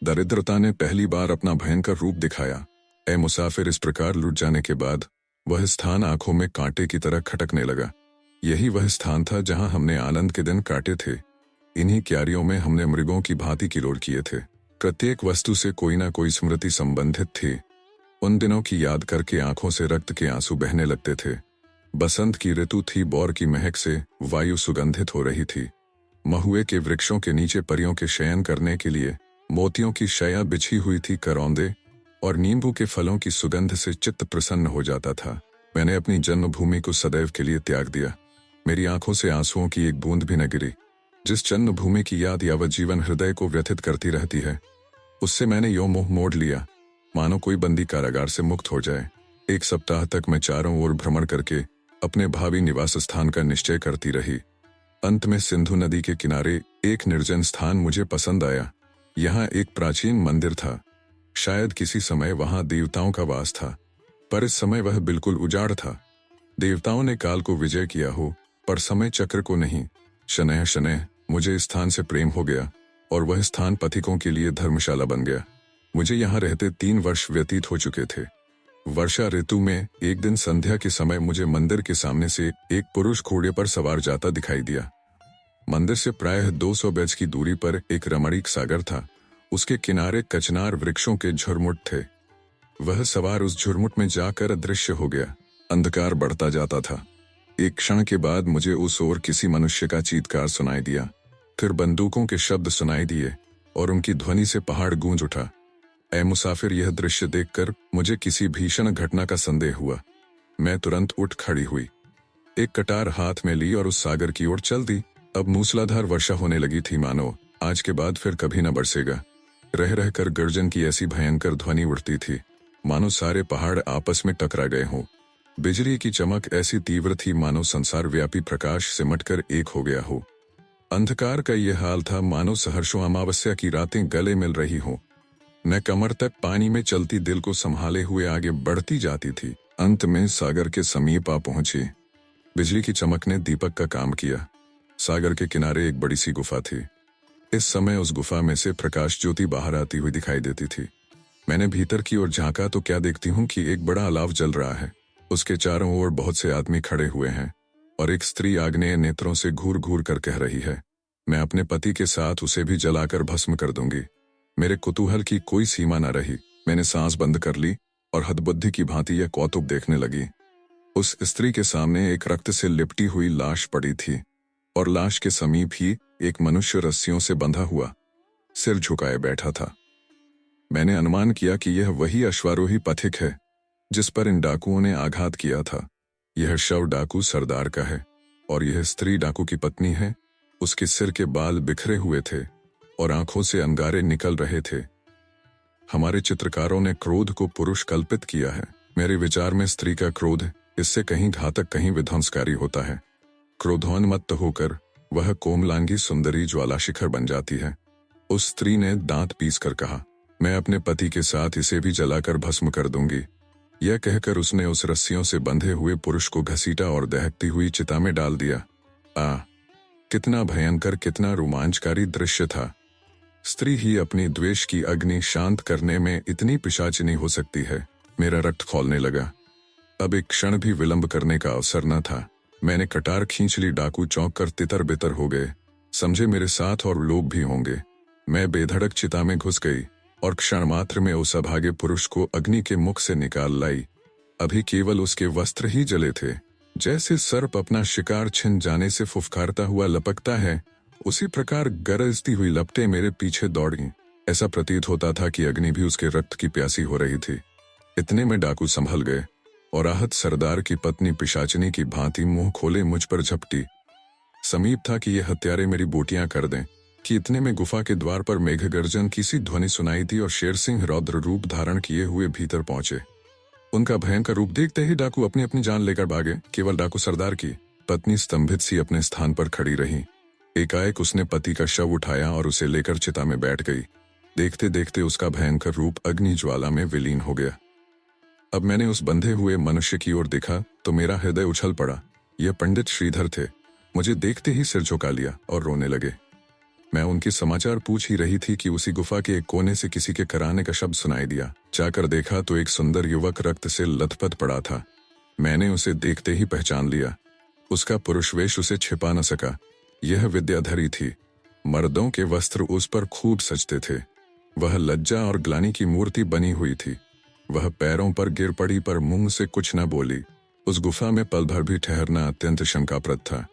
[SPEAKER 1] दरिद्रता ने पहली बार अपना भयंकर रूप दिखाया। ए मुसाफिर, इस प्रकार लुट जाने के बाद वह स्थान आंखों में कांटे की तरह खटकने लगा। यही वह स्थान था जहां हमने आनंद के दिन काटे थे। इन्हीं क्यारियों में हमने मृगों की भांति किलोड़ किए थे। प्रत्येक वस्तु से कोई ना कोई स्मृति संबंधित थी। उन दिनों की याद करके आंखों से रक्त के आंसू बहने लगते थे। बसंत की ऋतु थी। बौर की महक से वायु सुगंधित हो रही थी। महुए के वृक्षों के नीचे परियों के शयन करने के लिए मोतियों की शया बिछी हुई थी। करौंदे और नींबू के फलों की सुगंध से चित्त प्रसन्न हो जाता था। मैंने अपनी जन्मभूमि को सदैव के लिए त्याग दिया। मेरी आंखों से आंसुओं की एक बूंद भी न गिरी। जिस जन्मभूमि की याद यावत जीवन हृदय को व्यथित करती रहती है, उससे मैंने यो मोह मोड़ लिया मानो कोई बंदी कारागार से मुक्त हो जाए। एक सप्ताह तक मैं चारों ओर भ्रमण करके अपने भावी निवास स्थान का निश्चय करती रही। अंत में सिंधु नदी के किनारे एक निर्जन स्थान मुझे पसंद आया। यहाँ एक प्राचीन मंदिर था। शायद किसी समय वहां देवताओं का वास था, पर इस समय वह बिल्कुल उजाड़ था। देवताओं ने काल को विजय किया हो, पर समय चक्र को नहीं। शनैः शनैः मुझे इस स्थान से प्रेम हो गया और वह स्थान पथिकों के लिए धर्मशाला बन गया। मुझे यहाँ रहते 3 वर्ष व्यतीत हो चुके थे। वर्षा ऋतु में एक दिन संध्या के समय मुझे मंदिर के सामने से एक पुरुष घोड़े पर सवार जाता दिखाई दिया। मंदिर से प्रायः 200 गज की दूरी पर एक रमणीक सागर था। उसके किनारे कचनार वृक्षों के झुरमुट थे। वह सवार उस झुरमुट में जाकर अदृश्य हो गया। अंधकार बढ़ता जाता था। एक क्षण के बाद मुझे उस ओर किसी मनुष्य का चीत्कार सुनाई दिया। फिर बंदूकों के शब्द सुनाई दिए और उनकी ध्वनि से पहाड़ गूंज उठा। ऐ मुसाफिर, यह दृश्य देखकर मुझे किसी भीषण घटना का संदेह हुआ। मैं तुरंत उठ खड़ी हुई, एक कटार हाथ में ली और उस सागर की ओर चल दी। अब मूसलाधार वर्षा होने लगी थी, मानो आज के बाद फिर कभी न बरसेगा। रह रहकर गर्जन की ऐसी भयंकर ध्वनि उठती थी मानो सारे पहाड़ आपस में टकरा गए हों। बिजली की चमक ऐसी तीव्र थी मानो संसार व्यापी प्रकाश सिमटकर एक हो गया हो। अंधकार का यह हाल था मानो सहर्षों अमावस्या की रातें गले मिल रही हों। मैं कमर तक पानी में चलती दिल को संभाले हुए आगे बढ़ती जाती थी। अंत में सागर के समीप आ पहुंची। बिजली की चमक ने दीपक का काम किया। सागर के किनारे एक बड़ी सी गुफा थी। इस समय उस गुफा में से प्रकाश ज्योति बाहर आती हुई दिखाई देती थी। मैंने भीतर की ओर झांका तो क्या देखती हूँ कि एक बड़ा अलाव जल रहा है। उसके चारों ओर बहुत से आदमी खड़े हुए हैं और एक स्त्री आग्नेय नेत्रों से घूर घूर कर कह रही है, मैं अपने पति के साथ उसे भी जलाकर भस्म कर दूंगी। मेरे कुतूहल की कोई सीमा न रही। मैंने सांस बंद कर ली और हदबुद्धि की भांति यह कौतुक देखने लगी। उस स्त्री के सामने एक रक्त से लिपटी हुई लाश पड़ी थी और लाश के समीप ही एक मनुष्य रस्सियों से बंधा हुआ सिर झुकाए बैठा था। मैंने अनुमान किया कि यह वही अश्वारोही पथिक है जिस पर इन डाकुओं ने आघात किया था। यह शव डाकू सरदार का है और यह स्त्री डाकू की पत्नी है। उसके सिर के बाल बिखरे हुए थे और आंखों से अंगारे निकल रहे थे। हमारे चित्रकारों ने क्रोध को पुरुष कल्पित किया है। मेरे विचार में स्त्री का क्रोध इससे कहीं घातक कहीं विध्वंसकारी होता है। क्रोधोन्मत्त होकर वह कोमलांगी सुंदरी ज्वाला शिखर बन जाती है। उस स्त्री ने दांत पीस कर कहा, मैं अपने पति के साथ इसे भी जलाकर भस्म कर दूंगी। यह कहकर उसने उस रस्सियों से बंधे हुए पुरुष को घसीटा और दहकती हुई चिता में डाल दिया। कितना भयंकर, कितना रोमांचकारी दृश्य था। स्त्री ही अपनी द्वेष की अग्नि शांत करने में इतनी पिशाचिनी हो सकती है। मेरा रक्त खौलने लगा। अब एक क्षण भी विलंब करने का अवसर न था। मैंने कटार खींच ली। डाकू चौंक कर तितर बितर हो गए। समझे मेरे साथ और लोग भी होंगे। मैं बेधड़क चिता में घुस गई और क्षण मात्र में उस अभागे पुरुष को अग्नि के मुख से निकाल लाई। अभी केवल उसके वस्त्र ही जले थे। जैसे सर्प अपना शिकार छिन जाने से फुफकारता हुआ लपकता है, उसी प्रकार गरजती हुई लपटें मेरे पीछे दौड़ी। ऐसा प्रतीत होता था कि अग्नि भी उसके रक्त की प्यासी हो रही थी। इतने में डाकू संभल गए और आहत सरदार की पत्नी पिशाचिनी की भांति मुंह खोले मुझ पर झपटी। समीप था कि ये हत्यारे मेरी बोटियां कर दें कि इतने में गुफा के द्वार पर मेघगर्जन की सी ध्वनि सुनाई दी और शेर सिंह रौद्र रूप धारण किए हुए भीतर पहुंचे। उनका भयंकर रूप देखते ही डाकू अपनी अपनी जान लेकर भागे। केवल डाकू सरदार की पत्नी स्तंभित सी अपने स्थान पर खड़ी रही। एकाएक उसने पति का शव उठाया और उसे लेकर चिता में बैठ गई। देखते देखते उसका भयंकर रूप अग्नि ज्वाला में विलीन हो गया। अब मैंने उस बंधे हुए मनुष्य की ओर देखा तो मेरा हृदय उछल पड़ा। यह पंडित श्रीधर थे। मुझे देखते ही सिर झुका लिया और रोने लगे। मैं उनकी समाचार पूछ ही रही थी कि उसी गुफा के एक कोने से किसी के कराने का शब्द सुनाई दिया। जाकर देखा तो एक सुंदर युवक रक्त से लथपथ पड़ा था। मैंने उसे देखते ही पहचान लिया। उसका पुरुष वेश उसे छिपा न सका। यह विद्याधरी थी। मर्दों के वस्त्र उस पर खूब सजते थे। वह लज्जा और ग्लानि की मूर्ति बनी हुई थी। वह पैरों पर गिर पड़ी पर मुंह से कुछ न बोली। उस गुफा में पल भर भी ठहरना अत्यंत शंकाप्रद था।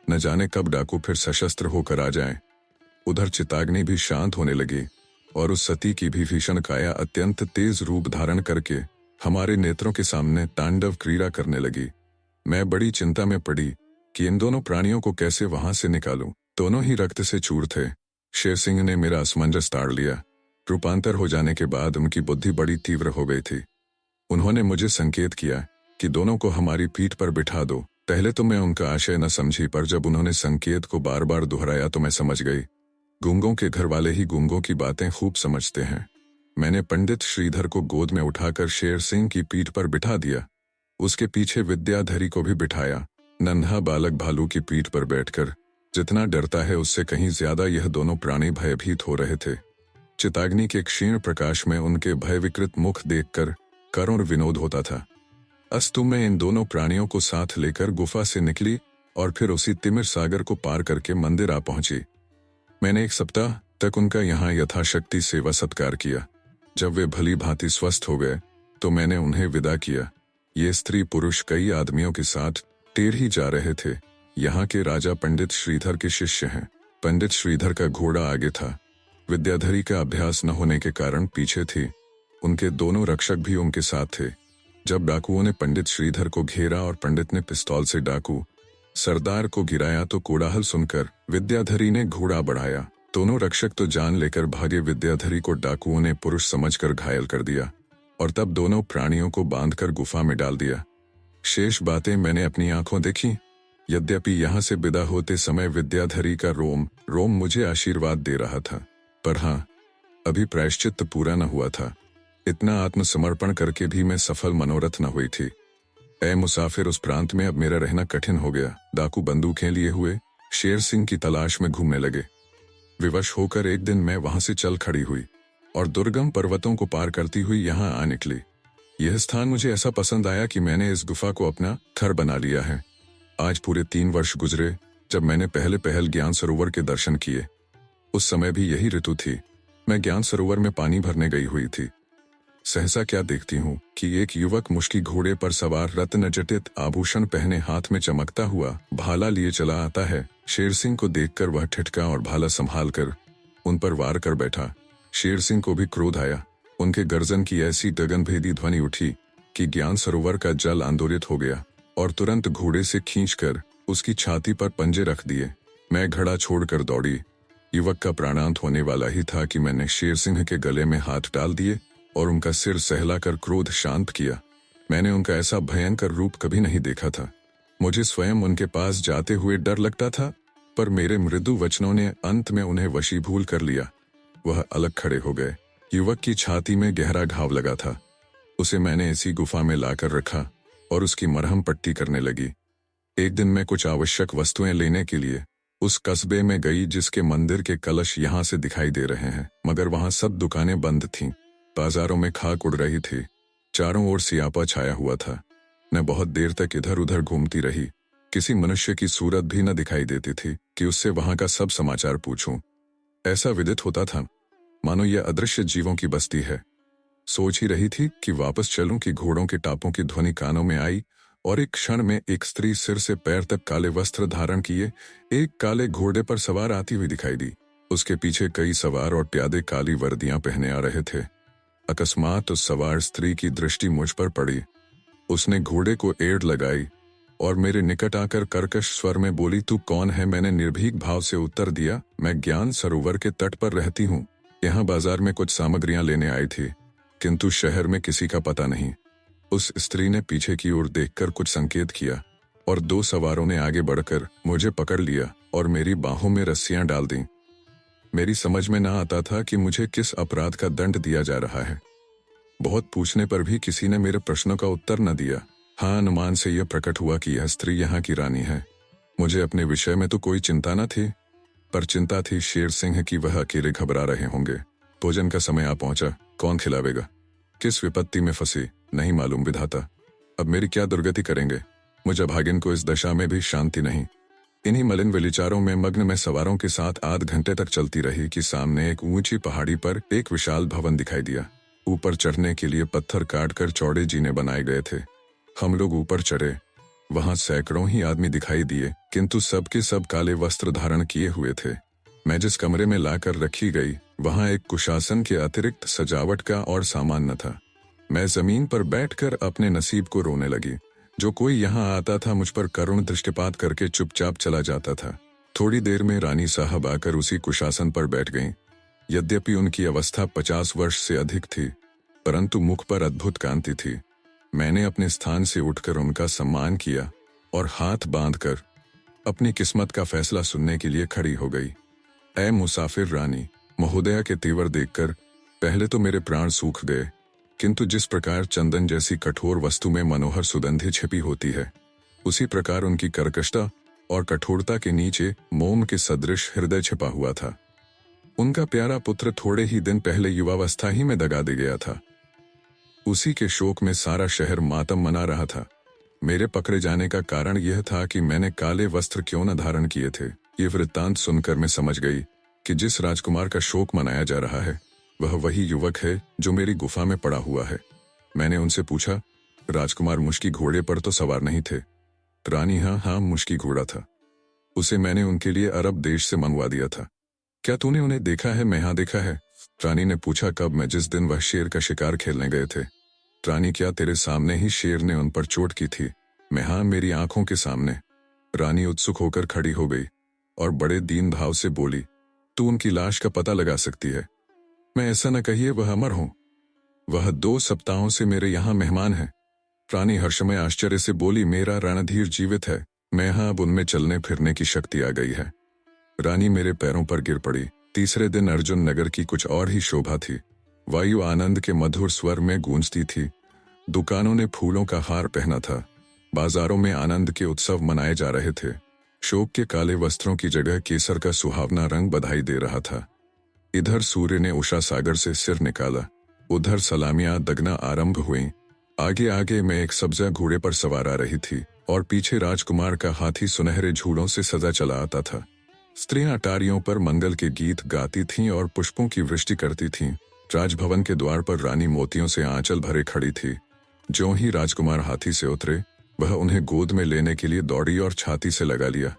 [SPEAKER 1] न जाने कब डाकू फिर सशस्त्र होकर आ जाए। उधर चिताग्नि भी शांत होने लगी और उस सती की भी भीषण काया अत्यंत तेज रूप धारण करके हमारे नेत्रों के सामने तांडव क्रीड़ा करने लगी। मैं बड़ी चिंता में पड़ी कि इन दोनों प्राणियों को कैसे वहां से निकालूं। दोनों ही रक्त से चूर थे। शेर सिंह ने मेरा असमंजस ताड़ लिया। रूपांतर हो जाने के बाद उनकी बुद्धि बड़ी तीव्र हो गई थी। उन्होंने मुझे संकेत किया कि दोनों को हमारी पीठ पर बिठा दो। पहले तो मैं उनका आशय न समझी, पर जब उन्होंने संकेत को बार बार दोहराया तो मैं समझ गई। गूंगों के घर वाले ही गूंगों की बातें खूब समझते हैं। मैंने पंडित श्रीधर को गोद में उठाकर शेर सिंह की पीठ पर बिठा दिया। उसके पीछे विद्याधरी को भी बिठाया। नन्हा बालक भालू की पीठ पर बैठकर जितना डरता है उससे कहीं ज्यादा यह दोनों प्राणी भयभीत हो रहे थे। चिताग्नि के क्षीण प्रकाश में उनके भय विकृत मुख देखकर करुण विनोद होता था। अस्तु मैं इन दोनों प्राणियों को साथ लेकर गुफा से निकली और फिर उसी तिमिर सागर को पार करके मंदिर आ पहुंची। मैंने 1 सप्ताह तक उनका यहाँ यथाशक्ति सेवा सत्कार किया। जब वे भली भांति स्वस्थ हो गए तो मैंने उन्हें विदा किया। ये स्त्री पुरुष कई आदमियों के साथ टेढ़ी जा रहे थे। यहाँ के राजा पंडित श्रीधर के शिष्य हैं। पंडित श्रीधर का घोड़ा आगे था। विद्याधरी का अभ्यास न होने के कारण पीछे थी। उनके दोनों रक्षक भी उनके साथ थे। जब डाकुओं ने पंडित श्रीधर को घेरा और पंडित ने पिस्तौल से डाकू सरदार को गिराया तो कोलाहल सुनकर विद्याधरी ने घोड़ा बढ़ाया। दोनों रक्षक तो जान लेकर भागे। विद्याधरी को डाकुओं ने पुरुष समझकर घायल कर दिया और तब दोनों प्राणियों को बांधकर गुफा में डाल दिया। शेष बातें मैंने अपनी आंखों देखी। यद्यपि यहाँ से विदा होते समय विद्याधरी का रोम रोम मुझे आशीर्वाद दे रहा था, पर हाँ, अभी प्रायश्चित पूरा न हुआ था। इतना आत्मसमर्पण करके भी मैं सफल मनोरथ न हुई थी। ऐ मुसाफिर, उस प्रांत में अब मेरा रहना कठिन हो गया। डाकू बंदूकें लिए हुए शेर सिंह की तलाश में घूमने लगे। विवश होकर एक दिन मैं वहां से चल खड़ी हुई और दुर्गम पर्वतों को पार करती हुई यहाँ आ निकली। यह स्थान मुझे ऐसा पसंद आया कि मैंने इस गुफा को अपना घर बना लिया है। आज पूरे 3 वर्ष गुजरे जब मैंने पहले पहल ज्ञान सरोवर के दर्शन किए। उस समय भी यही ऋतु थी। मैं ज्ञान सरोवर में पानी भरने गई हुई थी। सहसा क्या देखती हूँ कि एक युवक मुश्की घोड़े पर सवार रत्न जटित आभूषण पहने हाथ में चमकता हुआ भाला लिए चला आता है। शेर सिंह को देखकर वह ठिठका और भाला संभाल कर उन पर वार कर बैठा। शेर सिंह को भी क्रोध आया। उनके गर्जन की ऐसी गगनभेदी ध्वनि उठी कि ज्ञान सरोवर का जल आंदोलित हो गया और तुरंत घोड़े से खींचकर उसकी छाती पर पंजे रख दिए। मैं घड़ा छोड़कर दौड़ी। युवक का प्राणांत होने वाला ही था कि मैंने शेर सिंह के गले में हाथ डाल दिए और उनका सिर सहलाकर क्रोध शांत किया। मैंने उनका ऐसा भयंकर रूप कभी नहीं देखा था। मुझे स्वयं उनके पास जाते हुए डर लगता था, पर मेरे मृदु वचनों ने अंत में उन्हें वशीभूल कर लिया। वह अलग खड़े हो गए। युवक की छाती में गहरा घाव लगा था। उसे मैंने इसी गुफा में लाकर रखा और उसकी मरहम पट्टी करने लगी। एक दिन मैं कुछ आवश्यक वस्तुएं लेने के लिए उस कस्बे में गई जिसके मंदिर के कलश यहाँ से दिखाई दे रहे हैं, मगर वहां सब दुकानें बंद थीं। बाजारों में खाक उड़ रही थी। चारों ओर सियापा छाया हुआ था। मैं बहुत देर तक इधर उधर घूमती रही। किसी मनुष्य की सूरत भी न दिखाई देती थी कि उससे वहां का सब समाचार पूछूं। ऐसा विदित होता था मानो यह अदृश्य जीवों की बस्ती है। सोच ही रही थी कि वापस चलूं कि घोड़ों के टापों की ध्वनि कानों में आई और एक क्षण में एक स्त्री सिर से पैर तक काले वस्त्र धारण किए एक काले घोड़े पर सवार आती हुई दिखाई दी। उसके पीछे कई सवार और प्यादे काली वर्दियां पहने आ रहे थे। अकस्मात उस सवार स्त्री की दृष्टि मुझ पर पड़ी। उसने घोड़े को एड़ लगाई और मेरे निकट आकर कर्कश स्वर में बोली, तू कौन है? मैंने निर्भीक भाव से उत्तर दिया, मैं ज्ञान सरोवर के तट पर रहती हूँ। यहाँ बाजार में कुछ सामग्रियां लेने आई थी, किंतु शहर में किसी का पता नहीं। उस स्त्री ने पीछे की ओर देखकर कुछ संकेत किया और दो सवारों ने आगे बढ़कर मुझे पकड़ लिया और मेरी बाहों में रस्सियां डाल दी। मेरी समझ में ना आता था कि मुझे किस अपराध का दंड दिया जा रहा है। बहुत पूछने पर भी किसी ने मेरे प्रश्नों का उत्तर न दिया। हाँ, अनुमान से यह प्रकट हुआ कि यह स्त्री यहाँ की रानी है। मुझे अपने विषय में तो कोई चिंता न थी, पर चिंता थी शेर सिंह की। वह अकेले घबरा रहे होंगे। भोजन का समय आ पहुंचा, कौन खिलावेगा? किस विपत्ति में फंसी नहीं मालूम विधाता। अब मेरी क्या दुर्गति करेंगे? मुझ अभागिन को इस दशा में भी शांति नहीं। इन्हीं मलिन विचारों में मग्न मैं सवारों के साथ आध घंटे तक चलती रही कि सामने एक ऊंची पहाड़ी पर एक विशाल भवन दिखाई दिया। ऊपर चढ़ने के लिए पत्थर काटकर चौड़े जीने बनाए गए थे। हम लोग ऊपर चढ़े। वहां सैकड़ों ही आदमी दिखाई दिए, किंतु सबके सब काले वस्त्र धारण किए हुए थे। मैं जिस कमरे में लाकर रखी गई वहां एक कुशासन के अतिरिक्त सजावट का और सामान न था। मैं जमीन पर बैठकर अपने नसीब को रोने लगी। जो कोई यहाँ आता था मुझ पर करुण दृष्टिपात करके चुपचाप चला जाता था। थोड़ी देर में रानी साहब आकर उसी कुशासन पर बैठ गईं। यद्यपि उनकी अवस्था 50 वर्ष से अधिक थी, परंतु मुख पर अद्भुत कांति थी। मैंने अपने स्थान से उठकर उनका सम्मान किया और हाथ बांधकर अपनी किस्मत का फैसला सुनने के लिए खड़ी हो गई। ऐ मुसाफिर रानी, महोदया के तेवर देखकर पहले तो मेरे प्राण सूख गए, किंतु जिस प्रकार चंदन जैसी कठोर वस्तु में मनोहर सुगंधि छिपी होती है, उसी प्रकार उनकी कर्कशता और कठोरता के नीचे मोम के सदृश हृदय छिपा हुआ था। उनका प्यारा पुत्र थोड़े ही दिन पहले युवावस्था ही में दगा दे गया था। उसी के शोक में सारा शहर मातम मना रहा था। मेरे पकड़े जाने का कारण यह था कि मैंने काले वस्त्र क्यों न धारण किए थे। ये वृत्तांत सुनकर मैं समझ गई कि जिस राजकुमार का शोक मनाया जा रहा है वह वही युवक है जो मेरी गुफा में पड़ा हुआ है। मैंने उनसे पूछा, राजकुमार मुश्की घोड़े पर तो सवार नहीं थे? रानी, हाँ, मुश्की घोड़ा था। उसे मैंने उनके लिए अरब देश से मंगवा दिया था। क्या तूने उन्हें देखा है? मैं हाँ देखा है। रानी ने पूछा, कब? मैं जिस दिन वह शेर का शिकार खेलने गए थे। रानी, क्या तेरे सामने ही शेर ने उन पर चोट की थी? मैं हाँ, मेरी आंखों के सामने। रानी उत्सुक होकर खड़ी हो गई और बड़े दीन भाव से बोली, तू उनकी लाश का पता लगा सकती है? मैं ऐसा न कहिए, वह अमर हो। वह 2 सप्ताहों से मेरे यहाँ मेहमान है। रानी हर्षमय आश्चर्य से बोली, मेरा रणधीर जीवित है। मैं हाँ, अब उनमें चलने फिरने की शक्ति आ गई है। रानी मेरे पैरों पर गिर पड़ी। तीसरे दिन अर्जुन नगर की कुछ और ही शोभा थी। वायु आनंद के मधुर स्वर में गूंजती थी। दुकानों ने फूलों का हार पहना था। बाजारों में आनंद के उत्सव मनाए जा रहे थे। शोक के काले वस्त्रों की जगह केसर का सुहावना रंग बधाई दे रहा था। इधर सूर्य ने उषा सागर से सिर निकाला, उधर सलामियां दगना आरंभ हुईं। आगे आगे मैं एक सब्जा घोड़े पर सवार आ रही थी और पीछे राजकुमार का हाथी सुनहरे झूलों से सजा चला आता था। स्त्रियां अटारियों पर मंगल के गीत गाती थीं और पुष्पों की वृष्टि करती थीं। राजभवन के द्वार पर रानी मोतियों से आंचल भरे खड़ी थी। ज्यों ही राजकुमार हाथी से उतरे, वह उन्हें गोद में लेने के लिए दौड़ी और छाती से लगा लिया।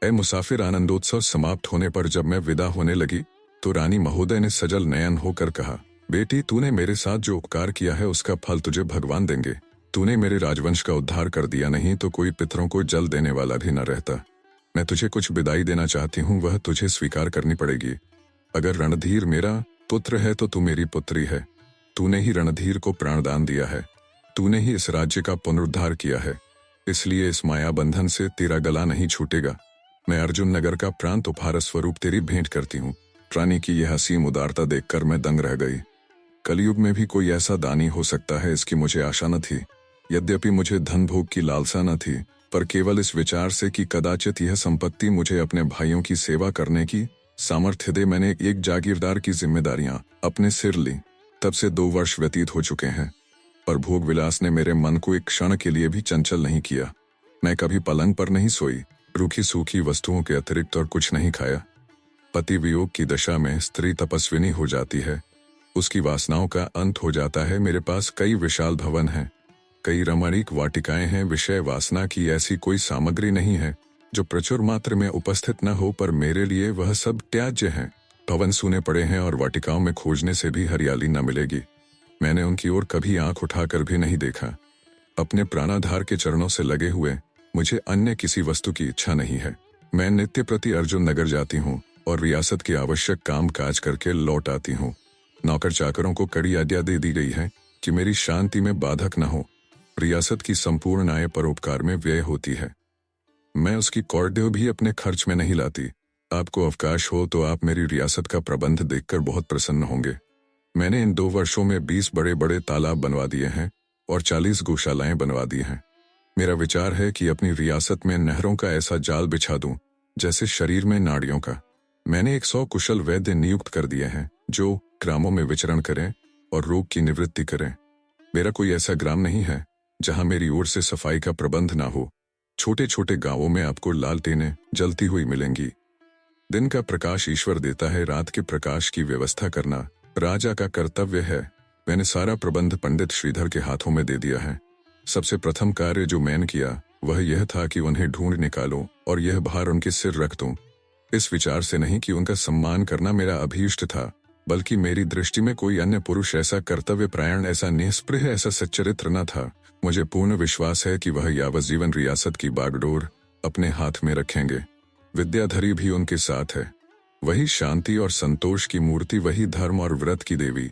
[SPEAKER 1] ऐ मुसाफिर, आनंदोत्सव समाप्त होने पर जब मैं विदा होने लगी तो रानी महोदय ने सजल नयन होकर कहा, बेटी, तूने मेरे साथ जो उपकार किया है उसका फल तुझे भगवान देंगे। तूने मेरे राजवंश का उद्धार कर दिया, नहीं तो कोई पितरों को जल देने वाला भी न रहता। मैं तुझे कुछ विदाई देना चाहती हूँ, वह तुझे स्वीकार करनी पड़ेगी। अगर रणधीर मेरा पुत्र है तो तू मेरी पुत्री है। तूने ही रणधीर को प्राणदान दिया है। तूने ही इस राज्य का पुनरुद्धार किया है, इसलिए इस माया बंधन से तेरा गला नहीं छूटेगा। मैं अर्जुन नगर का प्रांत उपहार स्वरूप तेरी भेंट करती हूँ। रानी की यह हसीम उदारता देखकर मैं दंग रह गई। कलयुग में भी कोई ऐसा दानी हो सकता है, इसकी मुझे आशा न थी। यद्यपि मुझे धन भोग की लालसा न थी, पर केवल इस विचार से कि कदाचित यह संपत्ति मुझे अपने भाइयों की सेवा करने की सामर्थ्य दे, मैंने एक जागीरदार की जिम्मेदारियां अपने सिर ली। तब से 2 वर्ष व्यतीत हो चुके हैं, पर भोग विलास ने मेरे मन को एक क्षण के लिए भी चंचल नहीं किया। मैं कभी पलंग पर नहीं सोई, रूखी सूखी वस्तुओं के अतिरिक्त और कुछ नहीं खाया। पति वियोग की दशा में स्त्री तपस्विनी हो जाती है, उसकी वासनाओं का अंत हो जाता है। मेरे पास कई विशाल भवन हैं, कई रमणीक वाटिकाएं हैं। विषय वासना की ऐसी कोई सामग्री नहीं है जो प्रचुर मात्रा में उपस्थित न हो, पर मेरे लिए वह सब त्याज्य हैं। भवन सूने पड़े हैं और वाटिकाओं में खोजने से भी हरियाली न मिलेगी। मैंने उनकी ओर कभी आंख उठाकर भी नहीं देखा। अपने प्राणाधार के चरणों से लगे हुए मुझे अन्य किसी वस्तु की इच्छा नहीं है। मैं नित्य प्रति अर्जुन नगर जाती हूँ और रियासत के आवश्यक काम काज करके लौट आती हूँ। नौकर चाकरों को कड़ी आज्ञा दे दी गई है कि मेरी शांति में बाधक न हो। रियासत की संपूर्ण आय परोपकार में व्यय होती है। मैं उसकी कौड़देव भी अपने खर्च में नहीं लाती। आपको अवकाश हो तो आप मेरी रियासत का प्रबंध देखकर बहुत प्रसन्न होंगे। मैंने इन 2 वर्षों में 20 बड़े बड़े तालाब बनवा दिए हैं और 40 गौशालाएं बनवा दी हैं। मेरा विचार है कि अपनी रियासत में नहरों का ऐसा जाल बिछा दूं जैसे शरीर में नाड़ियों का। मैंने 100 कुशल वैद्य नियुक्त कर दिए हैं जो ग्रामों में विचरण करें और रोग की निवृत्ति करें। मेरा कोई ऐसा ग्राम नहीं है जहां मेरी ओर से सफाई का प्रबंध ना हो। छोटे छोटे गांवों में आपको लालटेनें जलती हुई मिलेंगी। दिन का प्रकाश ईश्वर देता है, रात के प्रकाश की व्यवस्था करना राजा का कर्तव्य है। मैंने सारा प्रबंध पंडित श्रीधर के हाथों में दे दिया है। सबसे प्रथम कार्य जो मैंने किया वह यह था कि उन्हें ढूंढ निकालो और यह भार उनके सिर रख दूं। इस विचार से नहीं कि उनका सम्मान करना मेरा अभीष्ट था, बल्कि मेरी दृष्टि में कोई अन्य पुरुष ऐसा कर्तव्यपरायण, ऐसा निःस्पृह, ऐसा सच्चरित्र न था। मुझे पूर्ण विश्वास है कि वह यावज्जीवन रियासत की बागडोर अपने हाथ में रखेंगे। विद्याधरी भी उनके साथ है। वही शांति और संतोष की मूर्ति, वही धर्म और व्रत की देवी।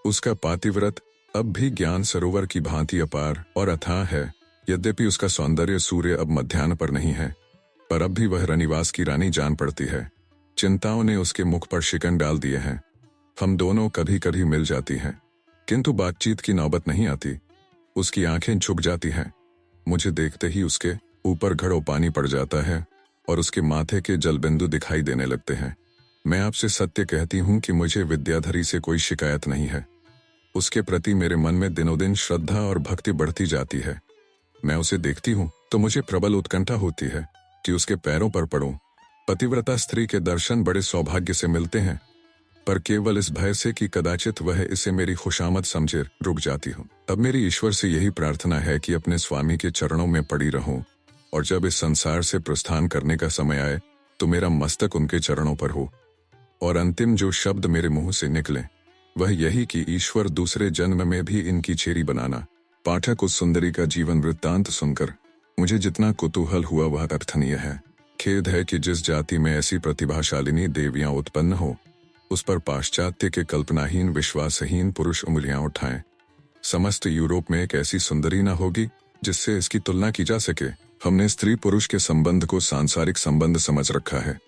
[SPEAKER 1] उसका पातिव्रत अब भी ज्ञान सरोवर की भांति अपार और अथाह है। यद्यपि उसका सौंदर्य सूर्य अब मध्याह्न पर नहीं है, पर अब भी वह रनिवास की रानी जान पड़ती है। चिंताओं ने उसके मुख पर शिकन डाल दिए हैं। हम दोनों कभी कभी मिल जाती हैं, किंतु बातचीत की नौबत नहीं आती। उसकी आंखें झुक जाती हैं। मुझे देखते ही उसके ऊपर घड़ों पानी पड़ जाता है और उसके माथे के जलबिंदु दिखाई देने लगते हैं। मैं आपसे सत्य कहती हूँ कि मुझे विद्याधरी से कोई शिकायत नहीं है। उसके प्रति मेरे मन में दिनों दिन श्रद्धा और भक्ति बढ़ती जाती है। मैं उसे देखती हूँ तो मुझे प्रबल उत्कंठा होती है कि उसके पैरों पर पड़ूं। पतिव्रता स्त्री के दर्शन बड़े सौभाग्य से मिलते हैं, पर केवल इस भय से कि कदाचित वह इसे मेरी खुशामद समझे रुक जाती हूँ। तब मेरी ईश्वर से यही प्रार्थना है कि अपने स्वामी के चरणों में पड़ी रहूं और जब इस संसार से प्रस्थान करने का समय आए तो मेरा मस्तक उनके चरणों पर हो। और अंतिम जो शब्द मेरे मुंह से निकले वह यही कि ईश्वर दूसरे जन्म में भी इनकी छेरी बनाना। पाठक उस सुंदरी का जीवन वृत्तांत सुनकर मुझे जितना कुतूहल हुआ वह अर्थनीय है। खेद है कि जिस जाति में ऐसी प्रतिभाशालिनी देवियां उत्पन्न हो उस पर पाश्चात्य के कल्पनाहीन विश्वासहीन पुरुष उंगलियां उठाएं। समस्त यूरोप में एक ऐसी सुंदरी न होगी जिससे इसकी तुलना की जा सके। हमने स्त्री पुरुष के संबंध को सांसारिक संबंध समझ रखा है।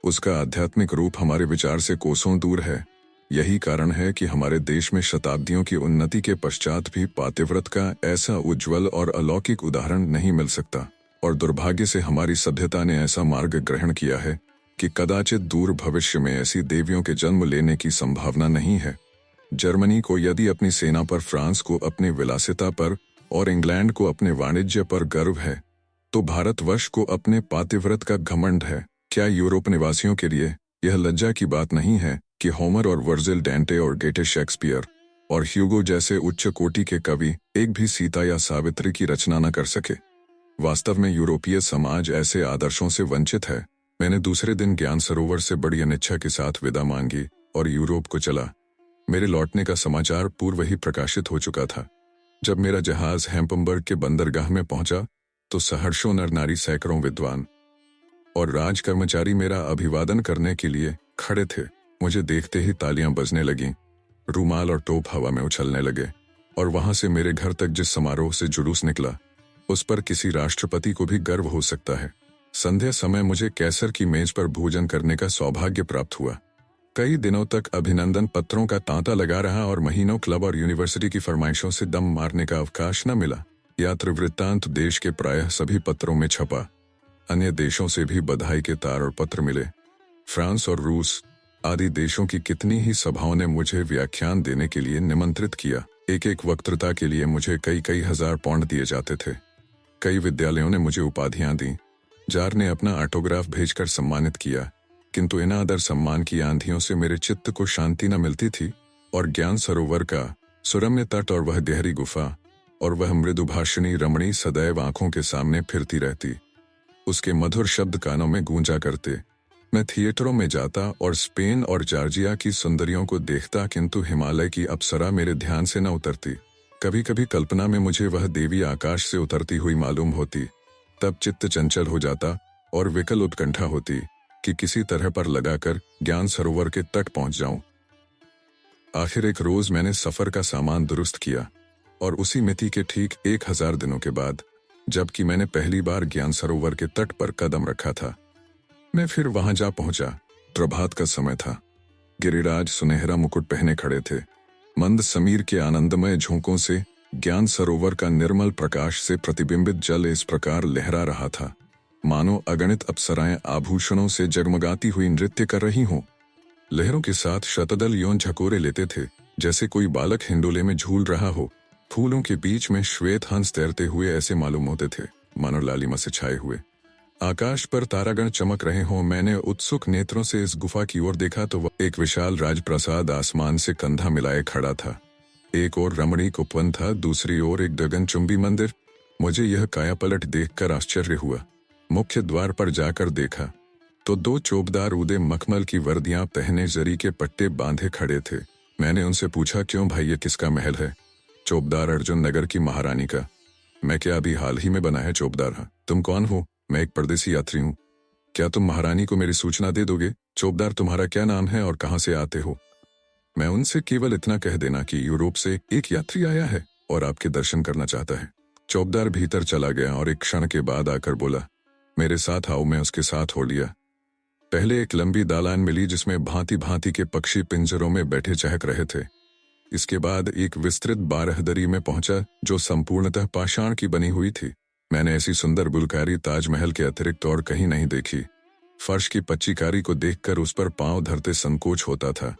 [SPEAKER 1] उसका आध्यात्मिक रूप हमारे विचार से कोसों दूर है। यही कारण है कि हमारे देश में शताब्दियों की उन्नति के पश्चात भी पातिव्रत का ऐसा उज्ज्वल और अलौकिक उदाहरण नहीं मिल सकता। और दुर्भाग्य से हमारी सभ्यता ने ऐसा मार्ग ग्रहण किया है कि कदाचित दूर भविष्य में ऐसी देवियों के जन्म लेने की संभावना नहीं है। जर्मनी को यदि अपनी सेना पर, फ्रांस को अपनी विलासिता पर और इंग्लैंड को अपने वाणिज्य पर गर्व है, तो भारतवर्ष को अपने पातिव्रत का घमंड है। क्या यूरोप निवासियों के लिए यह लज्जा की बात नहीं है कि होमर और वर्जिल, डेंटे और गेटे, शेक्सपियर और ह्यूगो जैसे उच्च कोटि के कवि एक भी सीता या सावित्री की रचना न कर सके? वास्तव में यूरोपीय समाज ऐसे आदर्शों से वंचित है। मैंने दूसरे दिन ज्ञान सरोवर से बड़ी अनिच्छा के साथ विदा मांगी और यूरोप को चला। मेरे लौटने का समाचार पूर्व ही प्रकाशित हो चुका था। जब मेरा जहाज हैम्पबर्ग के बंदरगाह में पहुंचा तो सहर्षों नर नारी, सैकड़ों विद्वान और राज कर्मचारी मेरा अभिवादन करने के लिए खड़े थे। मुझे देखते ही तालियां बजने लगीं, रूमाल और टोप हवा में उछलने लगे और वहां से मेरे घर तक जिस समारोह से जुलूस निकला उस पर किसी राष्ट्रपति को भी गर्व हो सकता है। संध्या समय मुझे कैसर की मेज पर भोजन करने का सौभाग्य प्राप्त हुआ। कई दिनों तक अभिनंदन पत्रों का तांता लगा रहा और महीनों क्लब और यूनिवर्सिटी की फरमाइशों से दम मारने का अवकाश न मिला। यात्रा वृत्तांत देश के प्रायः सभी पत्रों में छपा। अन्य देशों से भी बधाई के तार और पत्र मिले। फ्रांस और रूस आदि देशों की कितनी ही सभाओं ने मुझे व्याख्यान देने के लिए निमंत्रित किया। एक एक वक्तृता के लिए मुझे कई कई हजार पाउंड दिए जाते थे। कई विद्यालयों ने मुझे उपाधियां दी। जार ने अपना ऑटोग्राफ भेजकर सम्मानित किया। किंतु इन आदर सम्मान की आंधियों से मेरे चित्त को शांति न मिलती थी, और ज्ञान सरोवर का सुरम्य तट और वह गहरी गुफा और वह मृदुभाषिणी रमणी सदैव आंखों के सामने फिरती रहती। उसके मधुर शब्द कानों में गूंजा करते। मैं थिएटरों में जाता और स्पेन और जॉर्जिया की सुंदरियों को देखता, किंतु हिमालय की अप्सरा मेरे ध्यान से न उतरती। कभी कभी कल्पना में मुझे वह देवी आकाश से उतरती हुई मालूम होती। तब चित्त चंचल हो जाता और विकल उत्कंठा होती कि किसी तरह पर लगाकर ज्ञान सरोवर के तट पहुंच जाऊं। आखिर एक रोज मैंने सफर का सामान दुरुस्त किया, और उसी मिति के ठीक 1000 दिनों के बाद, जबकि मैंने पहली बार ज्ञान सरोवर के तट पर कदम रखा था, मैं फिर वहां जा पहुंचा। प्रभात का समय था। गिरिराज सुनहरा मुकुट पहने खड़े थे। मंद समीर के आनंदमय झोंकों से ज्ञान सरोवर का निर्मल प्रकाश से प्रतिबिंबित जल इस प्रकार लहरा रहा था, मानो अगणित अप्सराएं आभूषणों से जगमगाती हुई नृत्य कर रही हों। लहरों के साथ शतदल यों झकोरे लेते थे, जैसे कोई बालक हिंडोले में झूल रहा हो। फूलों के बीच में श्वेत हंस तैरते हुए ऐसे मालूम होते थे, मानो लालिमा से छाए हुए। आकाश पर तारागण चमक रहे हों। मैंने उत्सुक नेत्रों से इस गुफा की ओर देखा तो वह एक विशाल राजप्रासाद आसमान से कंधा मिलाए खड़ा था। एक ओर रमणीक उपवन था, दूसरी ओर एक गगनचुंबी मंदिर। मुझे यह कायापलट देखकर आश्चर्य हुआ। मुख्य द्वार पर जाकर देखा तो 2 चौबदार उदे मखमल की वर्दियां पहने जरी के पट्टे बांधे खड़े थे। मैंने उनसे पूछा, क्यों भाई, ये किसका महल है? चौबदार, अर्जुन नगर की महारानी का। मैं क्या अभी हाल ही में बना है चौबदार? हाँ। तुम कौन हो? मैं एक परदेसी यात्री हूँ। क्या तुम महारानी को मेरी सूचना दे दोगे? चौबदार, तुम्हारा क्या नाम है और कहाँ से आते हो? मैं उनसे केवल इतना कह देना कि यूरोप से एक यात्री आया है और आपके दर्शन करना चाहता है। चौबदार भीतर चला गया और एक क्षण के बाद आकर बोला, मेरे साथ आओ। मैं उसके साथ हो लिया। पहले एक लंबी दालान मिली जिसमें भांति भांति के पक्षी पिंजरों में बैठे चहक रहे थे। इसके बाद एक विस्तृत बारहदरी में पहुंचा जो संपूर्णतः पाषाण की बनी हुई थी। मैंने ऐसी सुंदर बुलकारी ताजमहल के अतिरिक्त और कहीं नहीं देखी। फर्श की पच्चीकारी को देखकर उस पर पांव धरते संकोच होता था।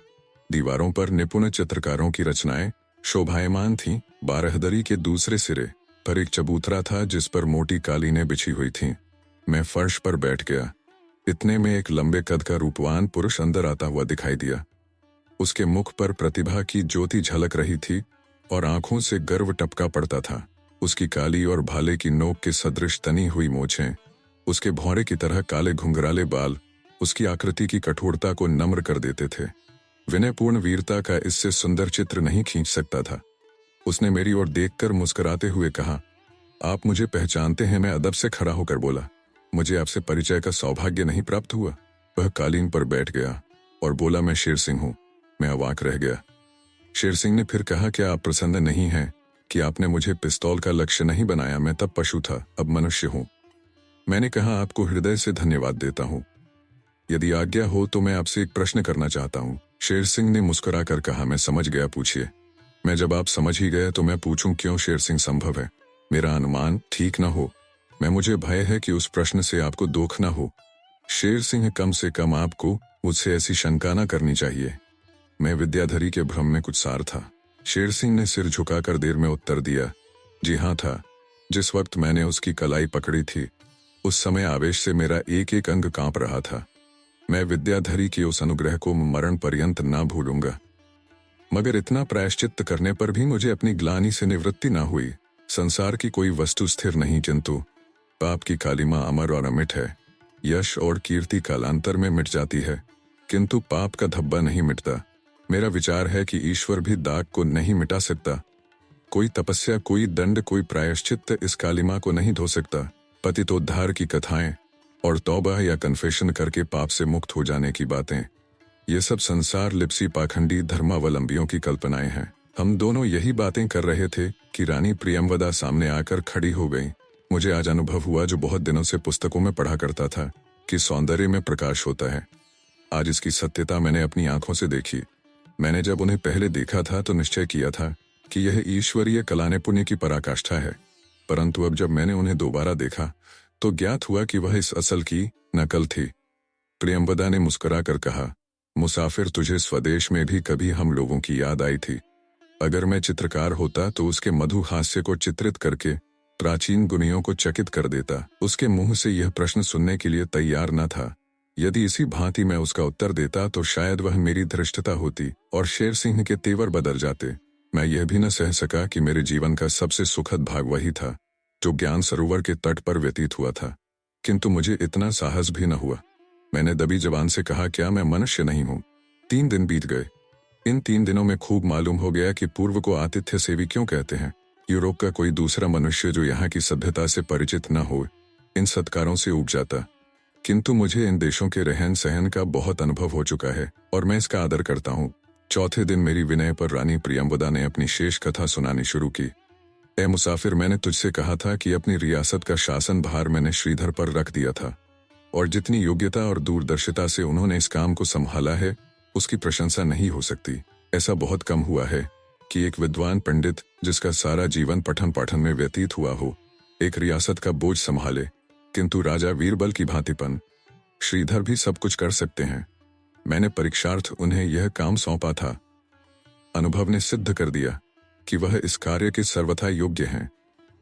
[SPEAKER 1] दीवारों पर निपुण चित्रकारों की रचनाएं शोभायमान थीं। बारहदरी के दूसरे सिरे पर एक चबूतरा था जिस पर मोटी कालीनें बिछी हुई थीं। मैं फर्श पर बैठ गया। इतने में एक लंबे कद का रूपवान पुरुष अंदर आता हुआ दिखाई दिया। उसके मुख पर प्रतिभा की ज्योति झलक रही थी और आंखों से गर्व टपका पड़ता था। उसकी काली और भाले की नोक के सदृश तनी हुई मोछें, उसके भौरे की तरह काले घुंघराले बाल उसकी आकृति की कठोरता को नम्र कर देते थे। विनयपूर्ण वीरता का इससे सुंदर चित्र नहीं खींच सकता था। उसने मेरी ओर देखकर मुस्कुराते हुए कहा, आप मुझे पहचानते हैं? मैं अदब से खड़ा होकर बोला, मुझे आपसे परिचय का सौभाग्य नहीं प्राप्त हुआ। वह कालीन पर बैठ गया और बोला, मैं शेर सिंह हूं। मैं अवाक रह गया। शेर सिंह ने फिर कहा, क्या आप प्रसन्न नहीं हैं कि आपने मुझे पिस्तौल का लक्ष्य नहीं बनाया? मैं तब पशु था, अब मनुष्य हूं। मैंने कहा, आपको हृदय से धन्यवाद देता हूं। यदि आज्ञा हो तो मैं आपसे एक प्रश्न करना चाहता हूं। शेर सिंह ने मुस्कुरा कर कहा, मैं समझ गया, पूछिए। मैं जब आप समझ ही गए तो मैं पूछूं क्यों? शेर सिंह, संभव है मेरा अनुमान ठीक न हो। मुझे भय है कि उस प्रश्न से आपको दुख न हो। शेर सिंह, कम से कम आपको मुझसे ऐसी शंका न करनी चाहिए। मैं विद्याधरी के भ्रम में कुछ सार था। शेर सिंह ने सिर झुकाकर देर में उत्तर दिया, जी हाँ था। जिस वक्त मैंने उसकी कलाई पकड़ी थी उस समय आवेश से मेरा एक एक अंग कांप रहा था। मैं विद्याधरी के उस अनुग्रह को मरण पर्यंत ना भूलूंगा। मगर इतना प्रायश्चित्त करने पर भी मुझे अपनी ग्लानि से निवृत्ति ना हुई। संसार की कोई वस्तु स्थिर नहीं, किंतु पाप की कालिमा अमर और अमिट है। यश और कीर्ति कालांतर में मिट जाती है, किंतु पाप का धब्बा नहीं मिटता। मेरा विचार है कि ईश्वर भी दाग को नहीं मिटा सकता। कोई तपस्या, कोई दंड, कोई प्रायश्चित्त इस कालिमा को नहीं धो सकता। पतितोद्धार की कथाएं और तौबा या कन्फेशन करके पाप से मुक्त हो जाने की बातें, ये सब संसार लिप्सी पाखंडी धर्मावलंबियों की कल्पनाएं हैं। हम दोनों यही बातें कर रहे थे कि रानी प्रियमवदा सामने आकर खड़ी हो गई। मुझे आज अनुभव हुआ, जो बहुत दिनों से पुस्तकों में पढ़ा करता था, कि सौंदर्य में प्रकाश होता है। आज इसकी सत्यता मैंने अपनी आंखों से देखी। मैंने जब उन्हें पहले देखा था तो निश्चय किया था कि यह ईश्वरीय कलाने पुण्य की पराकाष्ठा है, परंतु अब जब मैंने उन्हें दोबारा देखा तो ज्ञात हुआ कि वह इस असल की नकल थी। प्रियमवदा ने मुस्कुराकर कहा, मुसाफिर, तुझे स्वदेश में भी कभी हम लोगों की याद आई थी। अगर मैं चित्रकार होता तो उसके मधु हास्य को चित्रित करके प्राचीन गुनियों को चकित कर देता। उसके मुंह से यह प्रश्न सुनने के लिए तैयार न था यदि इसी भांति मैं उसका उत्तर देता तो शायद वह मेरी धृष्टता होती और शेर सिंह के तेवर बदल जाते। मैं यह भी न सह सका कि मेरे जीवन का सबसे सुखद भाग वही था जो ज्ञान सरोवर के तट पर व्यतीत हुआ था, किंतु मुझे इतना साहस भी न हुआ। मैंने दबी जबान से कहा, क्या मैं मनुष्य नहीं हूं? 3 दिन बीत गए। इन 3 दिनों में खूब मालूम हो गया कि पूर्व को आतिथ्य सेवी क्यों कहते हैं। यूरोप का कोई दूसरा मनुष्य जो यहाँ की सभ्यता से परिचित न हो इन सत्कारों से ऊब जाता, किंतु मुझे इन देशों के रहन सहन का बहुत अनुभव हो चुका है और मैं इसका आदर करता हूँ। चौथे दिन मेरी विनय पर रानी प्रियंवदा ने अपनी शेष कथा सुनानी शुरू की। ए मुसाफिर, मैंने तुझसे कहा था कि अपनी रियासत का शासन भार मैंने श्रीधर पर रख दिया था और जितनी योग्यता और दूरदर्शिता से उन्होंने इस काम को संभाला है उसकी प्रशंसा नहीं हो सकती। ऐसा बहुत कम हुआ है कि एक विद्वान पंडित जिसका सारा जीवन पठन पाठन में व्यतीत हुआ हो एक रियासत का बोझ संभाले, किंतु राजा वीरबल की भांतिपन श्रीधर भी सब कुछ कर सकते हैं। मैंने परीक्षार्थ उन्हें यह काम सौंपा था। अनुभव ने सिद्ध कर दिया कि वह इस कार्य के सर्वथा योग्य हैं।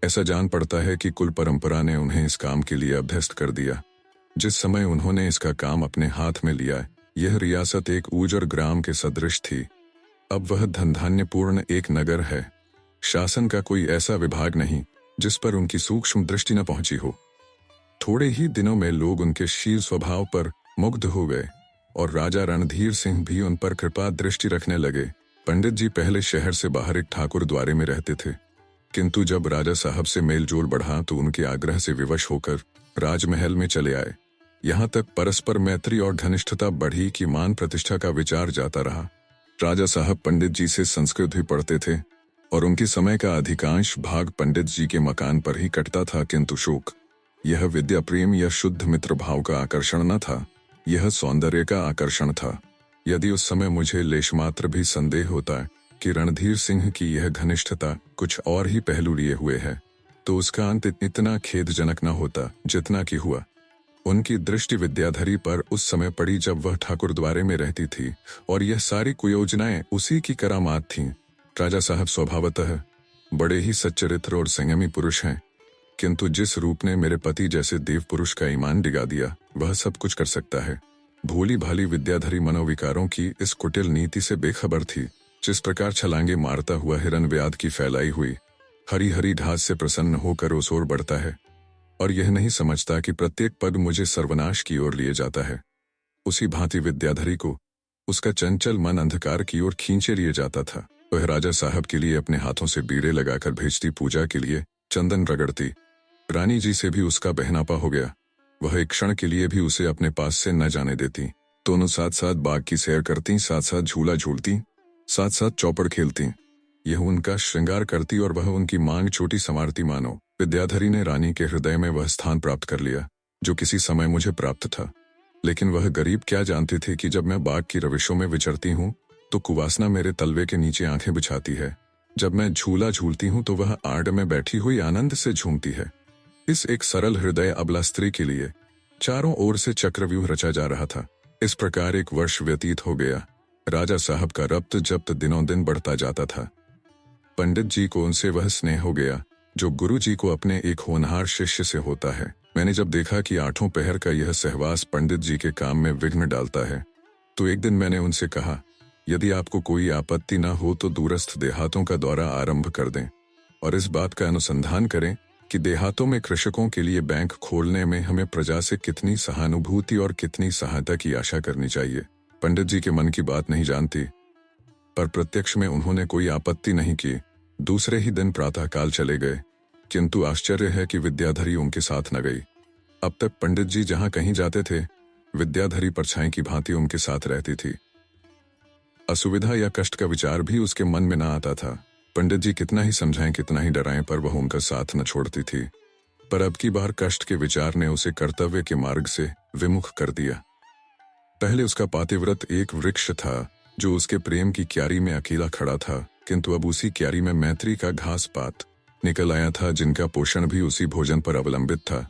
[SPEAKER 1] ऐसा जान पड़ता है कि कुल परंपरा ने उन्हें इस काम के लिए अभ्यस्त कर दिया। जिस समय उन्होंने इसका काम अपने हाथ में लिया यह रियासत एक ऊजर ग्राम के सदृश थी। अब वह धनधान्यपूर्ण एक नगर है। शासन का कोई ऐसा विभाग नहीं जिस पर उनकी सूक्ष्म दृष्टि न पहुंची हो। थोड़े ही दिनों में लोग उनके शील स्वभाव पर मुग्ध हो गए और राजा रणधीर सिंह भी उन पर कृपा दृष्टि रखने लगे। पंडित जी पहले शहर से बाहर एक ठाकुर द्वारे में रहते थे, किंतु जब राजा साहब से मेलजोल बढ़ा तो उनके आग्रह से विवश होकर राजमहल में चले आए। यहाँ तक परस्पर मैत्री और घनिष्ठता बढ़ी कि मान प्रतिष्ठा का विचार जाता रहा। राजा साहब पंडित जी से संस्कृत भी पढ़ते थे और उनके समय का अधिकांश भाग पंडित जी के मकान पर ही कटता था, किंतु शोक यह विद्या प्रेम या शुद्ध मित्र भाव का आकर्षण न था, यह सौंदर्य का आकर्षण था। यदि उस समय मुझे लेशमात्र भी संदेह होता कि रणधीर सिंह की यह घनिष्ठता कुछ और ही पहलू लिए हुए है तो उसका अंत इतना खेदजनक न होता जितना कि हुआ। उनकी दृष्टि विद्याधरी पर उस समय पड़ी जब वह ठाकुर द्वारे में रहती थी और यह सारी कुयोजनाएं उसी की करामात थीं। राजा साहब स्वभावतः बड़े ही सच्चरित्र और संयमी पुरुष हैं, किंतु जिस रूप ने मेरे पति जैसे देव पुरुष का ईमान डिगा दिया वह सब कुछ कर सकता है। भोली भाली विद्याधरी मनोविकारों की इस कुटिल नीति से बेखबर थी। जिस प्रकार छलांगे मारता हुआ हिरन व्याध की फैलाई हुई हरी हरी घास से प्रसन्न होकर उस ओर बढ़ता है और यह नहीं समझता कि प्रत्येक पद मुझे सर्वनाश की ओर लिए जाता है, उसी भांति विद्याधरी को उसका चंचल मन अंधकार की ओर खींचे लिए जाता था। वह राजा साहब के लिए अपने हाथों से बीड़े लगाकर भेजती, पूजा के लिए चंदन रगड़ती। रानी जी से भी उसका बहनापा हो गया। वह एक क्षण के लिए भी उसे अपने पास से न जाने देती। दोनों साथ साथ बाग की सैर करती, साथ साथ झूला झूलती, साथ साथ चौपड़ खेलती। यह उनका श्रृंगार करती और वह उनकी मांग छोटी संवारती मानो। विद्याधरी ने रानी के हृदय में वह स्थान प्राप्त कर लिया जो किसी समय मुझे प्राप्त था, लेकिन वह गरीब क्या जानते थे कि जब मैं बाग की रविशों में विचरती हूँ तो कुवासना मेरे तलवे के नीचे आंखें बिछाती है। जब मैं झूला झूलती हूँ तो वह आड़ में बैठी हुई आनंद से झूमती है। इस एक सरल हृदय अबला स्त्री के लिए चारों ओर से चक्रव्यूह रचा जा रहा था। इस प्रकार 1 वर्ष व्यतीत हो गया। राजा साहब का रब्त जब्त दिनों दिन बढ़ता जाता था। पंडित जी को उनसे वह स्नेह हो गया जो गुरु जी को अपने एक होनहार शिष्य से होता है। मैंने जब देखा कि 8 पहर का यह सहवास पंडित जी के काम में विघ्न डालता है तो एक दिन मैंने उनसे कहा, यदि आपको कोई आपत्ति न हो तो दूरस्थ देहातों का दौरा आरंभ कर दें और इस बात का अनुसंधान करें कि देहातों में कृषकों के लिए बैंक खोलने में हमें प्रजा से कितनी सहानुभूति और कितनी सहायता की आशा करनी चाहिए। पंडित जी के मन की बात नहीं जानती, पर प्रत्यक्ष में उन्होंने कोई आपत्ति नहीं की। दूसरे ही दिन प्रातःकाल चले गए, किंतु आश्चर्य है कि विद्याधरी उनके साथ न गई। अब तक पंडित जी जहां कहीं जाते थे विद्याधरी परछाई की भांति उनके साथ रहती थी। असुविधा या कष्ट का विचार भी उसके मन में न आता था। पंडित जी कितना ही समझाएं कितना ही डराएं पर वह उनका साथ न छोड़ती थी। पर अब की बार कष्ट के विचार ने उसे कर्तव्य के मार्ग से विमुख कर दिया। पहले उसका पातिव्रत एक वृक्ष था जो उसके प्रेम की क्यारी में अकेला खड़ा था, किंतु अब उसी क्यारी में मैत्री का घास पात निकल आया था जिनका पोषण भी उसी भोजन पर अवलंबित था।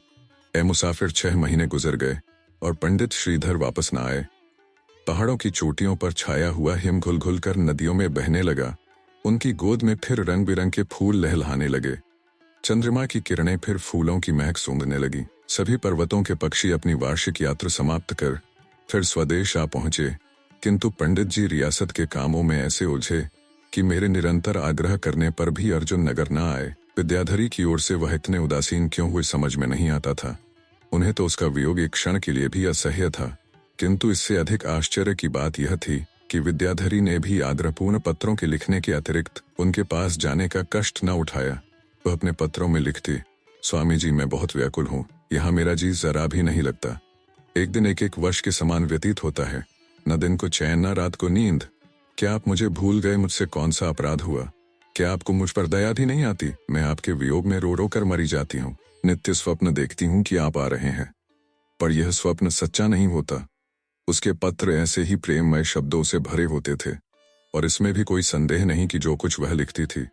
[SPEAKER 1] ए मुसाफिर, 6 महीने गुजर गए और पंडित श्रीधर वापस न आए। पहाड़ों की चोटियों पर छाया हुआ हिम घुल घुल कर नदियों में बहने लगा। उनकी गोद में फिर रंग बिरंग के फूल लहलहाने लगे। चंद्रमा की किरणें फिर फूलों की महक सूंघने लगी। सभी पर्वतों के पक्षी अपनी वार्षिक यात्रा समाप्त कर फिर स्वदेश आ पहुंचे, किंतु पंडित जी रियासत के कामों में ऐसे उलझे कि मेरे निरंतर आग्रह करने पर भी अर्जुन नगर न आए। विद्याधरी की ओर से वह इतने उदासीन क्यों हुए समझ में नहीं आता था। उन्हें तो उसका वियोग एक क्षण के लिए भी असह्य था, किंतु इससे अधिक आश्चर्य की बात यह थी कि विद्याधरी ने भी आग्रहपूर्ण पत्रों के लिखने के अतिरिक्त उनके पास जाने का कष्ट न उठाया। वह अपने पत्रों में लिखती, स्वामी जी मैं बहुत व्याकुल हूँ, यहाँ मेरा जी जरा भी नहीं लगता। एक दिन एक वर्ष के समान व्यतीत होता है, न दिन को चैन न रात को नींद। क्या आप मुझे भूल गए? मुझसे कौन सा अपराध हुआ? क्या आपको मुझ पर दया भी नहीं आती? मैं आपके वियोग में रो रो कर मरी जाती हूँ। नित्य स्वप्न देखती हूँ कि आप आ रहे हैं, पर यह स्वप्न सच्चा नहीं होता। उसके पत्र ऐसे ही प्रेममय शब्दों से भरे होते थे, और इसमें भी कोई संदेह नहीं कि जो कुछ वह लिखती थी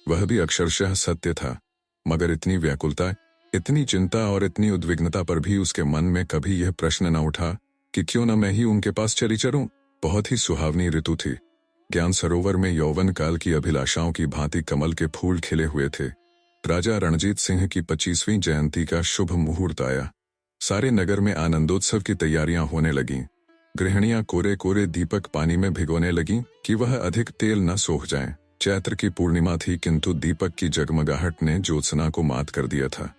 [SPEAKER 1] वह भी अक्षरशः सत्य था। मगर इतनी व्याकुलता, इतनी चिंता और इतनी उद्विग्नता पर भी उसके मन में कभी यह प्रश्न न उठा कि क्यों न मैं ही उनके पास चली चलूं। बहुत ही सुहावनी ऋतु थी। ज्ञान सरोवर में यौवन काल की अभिलाषाओं की भांति कमल के फूल खिले हुए थे। राजा रणजीत सिंह की 25वीं जयंती का शुभ मुहूर्त आया। सारे नगर में आनंदोत्सव की तैयारियां होने लगीं। गृहिणियां कोरे कोरे दीपक पानी में भिगोने लगीं कि वह अधिक तेल न सोख जाएं। चैत्र की पूर्णिमा थी, किंतु दीपक की जगमगाहट ने ज्योत्सना को मात कर दिया था।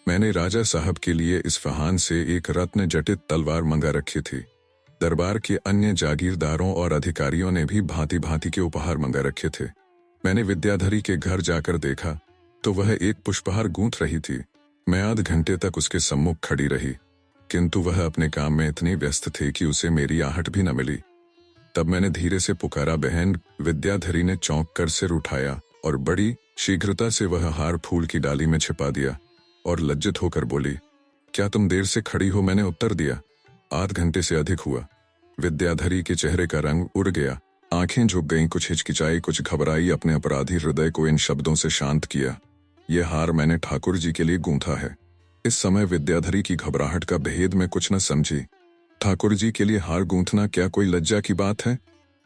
[SPEAKER 1] मैंने राजा साहब के लिए इस्फहान से एक रत्न जटित तलवार मंगा रखी थी। दरबार के अन्य जागीरदारों और अधिकारियों ने भी भांति भांति के उपहार मंगा रखे थे। मैंने विद्याधरी के घर जाकर देखा तो वह एक पुष्पहार गूंथ रही थी। मैं आध घंटे तक उसके सम्मुख खड़ी रही, किंतु वह अपने काम में इतनी व्यस्त थी कि उसे मेरी आहट भी न मिली। तब मैंने धीरे से पुकारा, बहन। विद्याधरी ने चौंक कर सिर उठाया और बड़ी शीघ्रता से वह हार फूल की डाली में छिपा दिया और लज्जित होकर बोली, क्या तुम देर से खड़ी हो? मैंने उत्तर दिया, आध घंटे से अधिक हुआ। विद्याधरी के चेहरे का रंग उड़ गया, आंखें झुक गईं, कुछ हिचकिचाई, कुछ घबराई। अपने अपराधी हृदय को इन शब्दों से शांत किया, यह हार मैंने ठाकुर जी के लिए गूंथा है। इस समय विद्याधरी की घबराहट का भेद में कुछ न समझी। ठाकुर जी के लिए हार गूंथना क्या कोई लज्जा की बात है?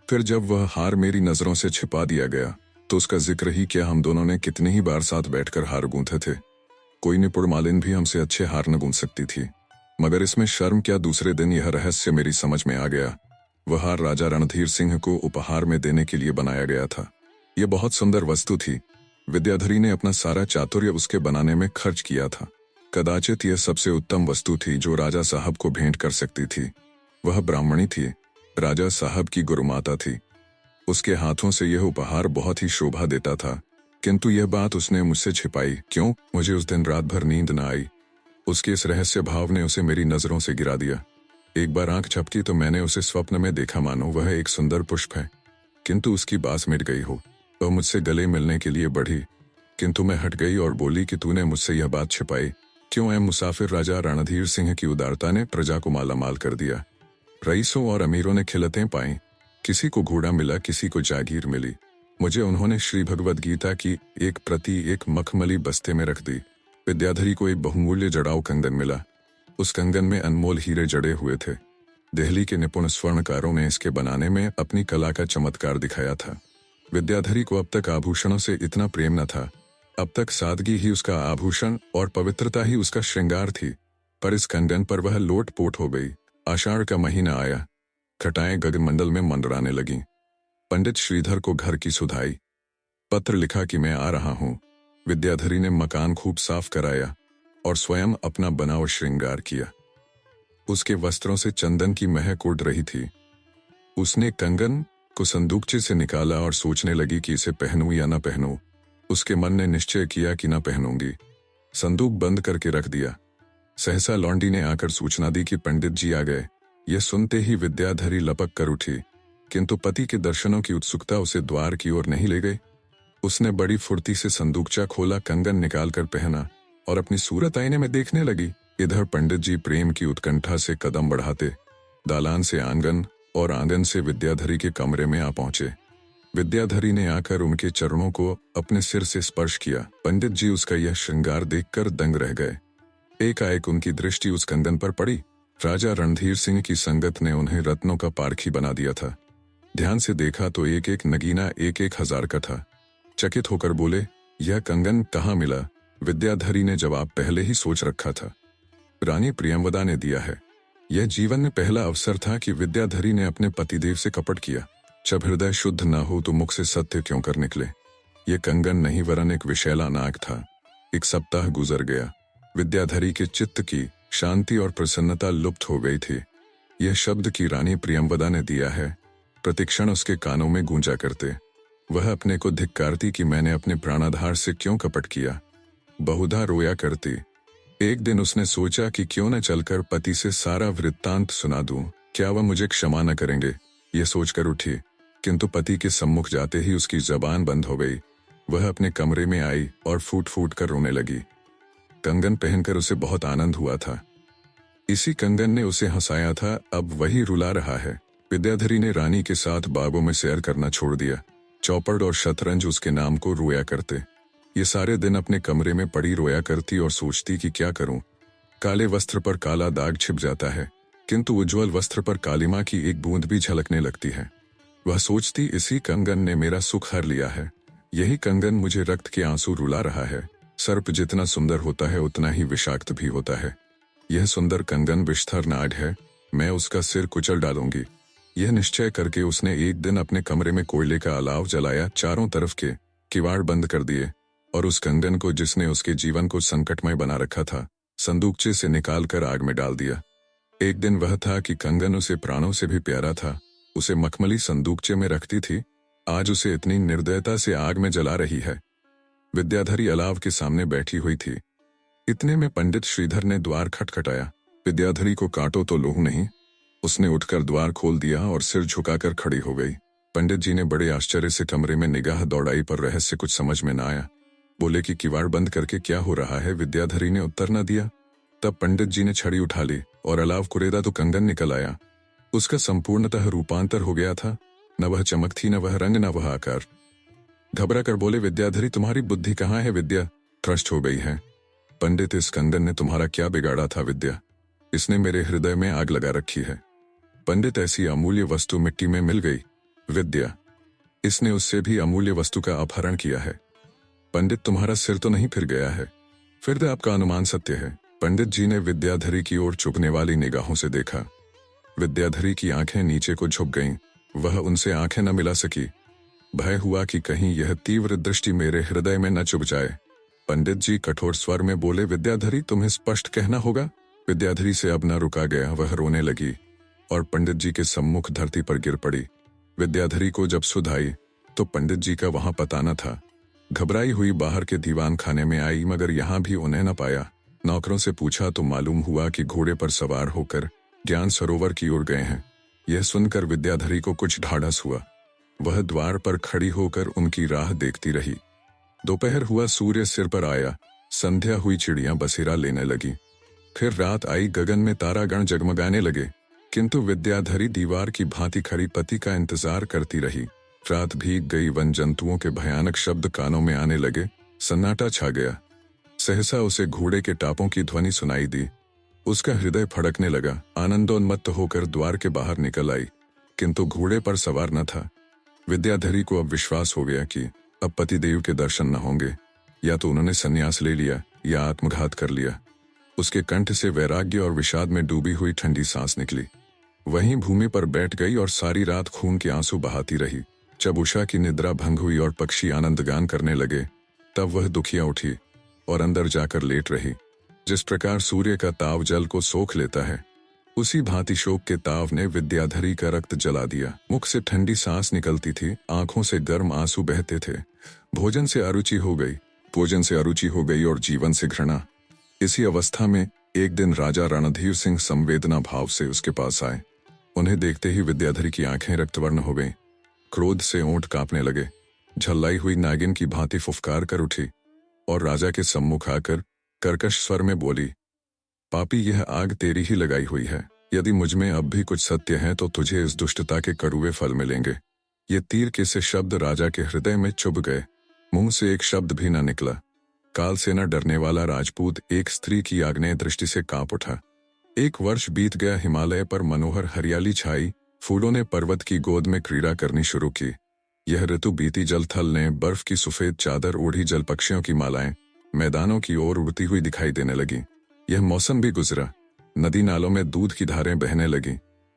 [SPEAKER 1] फिर जब वह हार मेरी नजरों से छिपा दिया गया तो उसका जिक्र ही क्या, हम दोनों ने कितनी ही बार साथ बैठकर हार गूंथे थे। कोई निपुण मालिन भी हमसे अच्छे हार न गूंथ सकती थी। मगर इसमें शर्म क्या? दूसरे दिन यह रहस्य मेरी समझ में आ गया। वह हार राजा रणधीर सिंह को उपहार में देने के लिए बनाया गया था। यह बहुत सुंदर वस्तु थी। विद्याधरी ने अपना सारा चातुर्य उसके बनाने में खर्च किया था। कदाचित यह सबसे उत्तम वस्तु थी जो राजा साहब को भेंट कर सकती थी। वह ब्राह्मणी थी, राजा साहब की गुरुमाता थी। उसके हाथों से यह उपहार बहुत ही शोभा देता था, किंतु यह बात उसने मुझसे छिपाई। क्यों? मुझे उस दिन रात भर नींद न आई। उसके इस रहस्य भाव ने उसे मेरी नजरों से गिरा दिया। एक बार आंख झपकी तो मैंने उसे स्वप्न में देखा मानो वह एक सुंदर पुष्प है, किंतु उसकी बास मिट गई हो। वह मुझसे गले मिलने के लिए बढ़ी, किंतु मैं हट गई और बोली कि तूने मुझसे यह बात छिपाई क्यों? ऐ मुसाफिर, राजा रणधीर सिंह की उदारता ने प्रजा को मालामाल कर दिया। रईसों और अमीरों ने खिलतें पाई, किसी को घोड़ा मिला, किसी को जागीर मिली। मुझे उन्होंने श्री भगवद गीता की एक प्रति एक मखमली बस्ते में रख दी। विद्याधरी को एक बहुमूल्य जड़ाऊ कंगन मिला। उस कंगन में अनमोल हीरे जड़े हुए थे। दिल्ली के निपुण स्वर्णकारों ने इसके बनाने में अपनी कला का चमत्कार दिखाया था। विद्याधरी को अब तक आभूषणों से इतना प्रेम न था। अब तक सादगी ही उसका आभूषण और पवित्रता ही उसका श्रृंगार थी, पर इस कंगन पर वह लोट पोट हो गई। आषाढ़ का महीना आया, घटाएं गगनमंडल में मंडराने लगीं। पंडित श्रीधर को घर की सुधाई। पत्र लिखा कि मैं आ रहा हूँ। विद्याधरी ने मकान खूब साफ कराया और स्वयं अपना बनाव श्रृंगार किया। उसके वस्त्रों से चंदन की महक उड़ रही थी। उसने कंगन को संदूकचे से निकाला और सोचने लगी कि इसे पहनूं या न पहनूं। उसके मन ने निश्चय किया कि न पहनूंगी। संदूक बंद करके रख दिया। सहसा लौंडी ने आकर सूचना दी कि पंडित जी आ गए। यह सुनते ही विद्याधरी लपक कर उठी, किंतु पति के दर्शनों की उत्सुकता उसे द्वार की ओर नहीं ले गई। उसने बड़ी फुर्ती से संदूकचा खोला, कंगन निकालकर पहना और अपनी सूरत आईने में देखने लगी। इधर पंडित जी प्रेम की उत्कंठा से कदम बढ़ाते दालान से आंगन और आंगन से विद्याधरी के कमरे में आ पहुंचे। विद्याधरी ने आकर उनके चरणों को अपने सिर से स्पर्श किया। पंडित जी उसका यह श्रृंगार देखकर दंग रह गए। एकाएक उनकी दृष्टि उस कंगन पर पड़ी। राजा रणधीर सिंह की संगत ने उन्हें रत्नों का पारखी बना दिया था। ध्यान से देखा तो एक एक नगीना 1,000 का था। चकित होकर बोले, यह कंगन कहाँ मिला? विद्याधरी ने जवाब पहले ही सोच रखा था, रानी प्रियंवदा ने दिया है। यह जीवन में पहला अवसर था कि विद्याधरी ने अपने पतिदेव से कपट किया। जब हृदय शुद्ध न हो तो मुख से सत्य क्यों कर निकले। ये कंगन नहीं वरन एक विशैला नाग था। एक सप्ताह गुजर गया। विद्याधरी के चित्त की शांति और प्रसन्नता लुप्त हो गई थी। यह शब्द की रानी प्रियंवदा ने दिया है, प्रतिक्षण उसके कानों में गूंजा करते। वह अपने को धिक्कारती कि मैंने अपने प्राणाधार से क्यों कपट किया। बहुधा रोया करती। एक दिन उसने सोचा कि क्यों न चलकर पति से सारा वृत्तांत सुना दूं, क्या वह मुझे क्षमा न करेंगे। ये सोचकर उठी, किंतु पति के सम्मुख जाते ही उसकी जबान बंद हो गई। वह अपने कमरे में आई और फूट फूट कर रोने लगी। कंगन पहनकर उसे बहुत आनंद हुआ था। इसी कंगन ने उसे हंसाया था, अब वही रुला रहा है। विद्याधरी ने रानी के साथ बागों में सैर करना छोड़ दिया। चौपड़ और शतरंज उसके नाम को रोया करते। ये सारे दिन अपने कमरे में पड़ी रोया करती और सोचती कि क्या करूं। काले वस्त्र पर काला दाग छिप जाता है, किंतु उज्जवल वस्त्र पर कालिमा की एक बूंद भी झलकने लगती है। वह सोचती, इसी कंगन ने मेरा सुख हर लिया है। यही कंगन मुझे रक्त के आंसू रुला रहा है। सर्प जितना सुंदर होता है उतना ही विषाक्त भी होता है। यह सुंदर कंगन विषधर नाग है, मैं उसका सिर कुचल डालूंगी। यह निश्चय करके उसने एक दिन अपने कमरे में कोयले का अलाव जलाया, चारों तरफ के किवाड़ बंद कर दिए और उस कंगन को, जिसने उसके जीवन को संकटमय बना रखा था, संदूकचे से निकालकर आग में डाल दिया। एक दिन वह था कि कंगन उसे प्राणों से भी प्यारा था। उसे मखमली संदूकचे में रखती थी, आज उसे इतनी निर्दयता से आग में जला रही है। विद्याधरी अलाव के सामने बैठी हुई थी। इतने में पंडित श्रीधर ने द्वार खटखटाया। विद्याधरी को काटो तो लूह नहीं। उसने उठकर द्वार खोल दिया और सिर झुकाकर खड़ी हो गई। पंडित जी ने बड़े आश्चर्य से कमरे में निगाह दौड़ाई, पर रहस्य कुछ समझ में न आया। बोले कि किवाड़ बंद करके क्या हो रहा है। विद्याधरी ने उत्तर न दिया। तब पंडित जी ने छड़ी उठा ली और अलाव कुरेदा तो कंगन निकल आया। उसका संपूर्णतः रूपांतर हो गया था। न वह चमक थी, न वह रंग, न वह आकार। घबरा कर बोले, विद्याधरी तुम्हारी बुद्धि कहाँ है। विद्या भ्रष्ट हो गई है। पंडित, इस कंगन ने तुम्हारा क्या बिगाड़ा था विद्या। इसने मेरे हृदय में आग लगा रखी है। पंडित, ऐसी अमूल्य वस्तु मिट्टी में मिल गई। विद्या, इसने उससे भी अमूल्य वस्तु का अपहरण किया है। पंडित, तुम्हारा सिर तो नहीं फिर गया है। फिर तो आपका अनुमान सत्य है। पंडित जी ने विद्याधरी की ओर चुभने वाली निगाहों से देखा। विद्याधरी की आंखें नीचे को झुक गईं। वह उनसे आंखें न मिला सकी। भय हुआ कि कहीं यह तीव्र दृष्टि मेरे हृदय में न चुभ जाए। पंडित जी कठोर स्वर में बोले, विद्याधरी तुम्हें स्पष्ट कहना होगा। विद्याधरी से अब न रुका गया। वह रोने लगी और पंडित जी के सम्मुख धरती पर गिर पड़ी। विद्याधरी को जब सुध आई तो पंडित जी का वहां पता न था। घबराई हुई बाहर के दीवान खाने में आई, मगर यहाँ भी उन्हें न पाया। नौकरों से पूछा तो मालूम हुआ कि घोड़े पर सवार होकर ज्ञान सरोवर की ओर गए हैं। यह सुनकर विद्याधरी को कुछ ढाढ़स हुआ। वह द्वार पर खड़ी होकर उनकी राह देखती रही। दोपहर हुआ, सूर्य सिर पर आया। संध्या हुई, चिड़ियां बसेरा लेने लगी। फिर रात आई, गगन में तारागण जगमगाने लगे, किंतु विद्याधरी दीवार की भांति खड़ी पति का इंतजार करती रही। रात भीग गई। वन जंतुओं के भयानक शब्द कानों में आने लगे। सन्नाटा छा गया। सहसा उसे घोड़े के टापों की ध्वनि सुनाई दी। उसका हृदय फड़कने लगा। आनंदोन्मत्त होकर द्वार के बाहर निकल आई, किंतु घोड़े पर सवार न था। विद्याधरी को अब विश्वास हो गया कि अब पतिदेव के दर्शन न होंगे। या तो उन्होंने संन्यास ले लिया या आत्मघात कर लिया। उसके कंठ से वैराग्य और विषाद में डूबी हुई ठंडी सांस निकली। वहीं भूमि पर बैठ गई और सारी रात खून के आंसू बहाती रही। जब उषा की निद्रा भंग हुई और पक्षी आनंदगान करने लगे, तब वह दुखिया उठी और अंदर जाकर लेट रही। जिस प्रकार सूर्य का ताव जल को सोख लेता है, उसी भांति शोक के ताव ने विद्याधरी का रक्त जला दिया। मुख से ठंडी सांस निकलती थी, आंखों से गर्म आंसू बहते थे। भोजन से अरुचि हो गई, भोजन से अरुचि हो गई और जीवन से घृणा। इसी अवस्था में एक दिन राजा रणधीर सिंह संवेदना भाव से उसके पास आए। उन्हें देखते ही विद्याधरी की आंखें रक्तवर्ण हो गईं। क्रोध से ओंठ कांपने लगे। झल्लाई हुई नागिन की भांति फुफकार कर उठी और राजा के सम्मुख आकर कर्कश स्वर में बोली, पापी, यह आग तेरी ही लगाई हुई है। यदि मुझमें अब भी कुछ सत्य है तो तुझे इस दुष्टता के कड़ुए फल मिलेंगे। ये तीर के से शब्द राजा के हृदय में चुभ गए। मुंह से एक शब्द भी न निकला। काल से न डरने वाला राजपूत एक स्त्री की आग्नेय दृष्टि से कांप उठा। 1 वर्ष बीत गया। हिमालय पर मनोहर हरियाली छाई। फूलों ने पर्वत की गोद में क्रीड़ा करनी शुरू की। यह ऋतु बीती। जल थल ने बर्फ की सफेद चादर ओढ़ी। जल पक्षियों की मालाएं मैदानों की ओर उड़ती हुई दिखाई देने लगी। यह मौसम भी गुजरा। नदी नालों में दूध की धारें बहने लगी।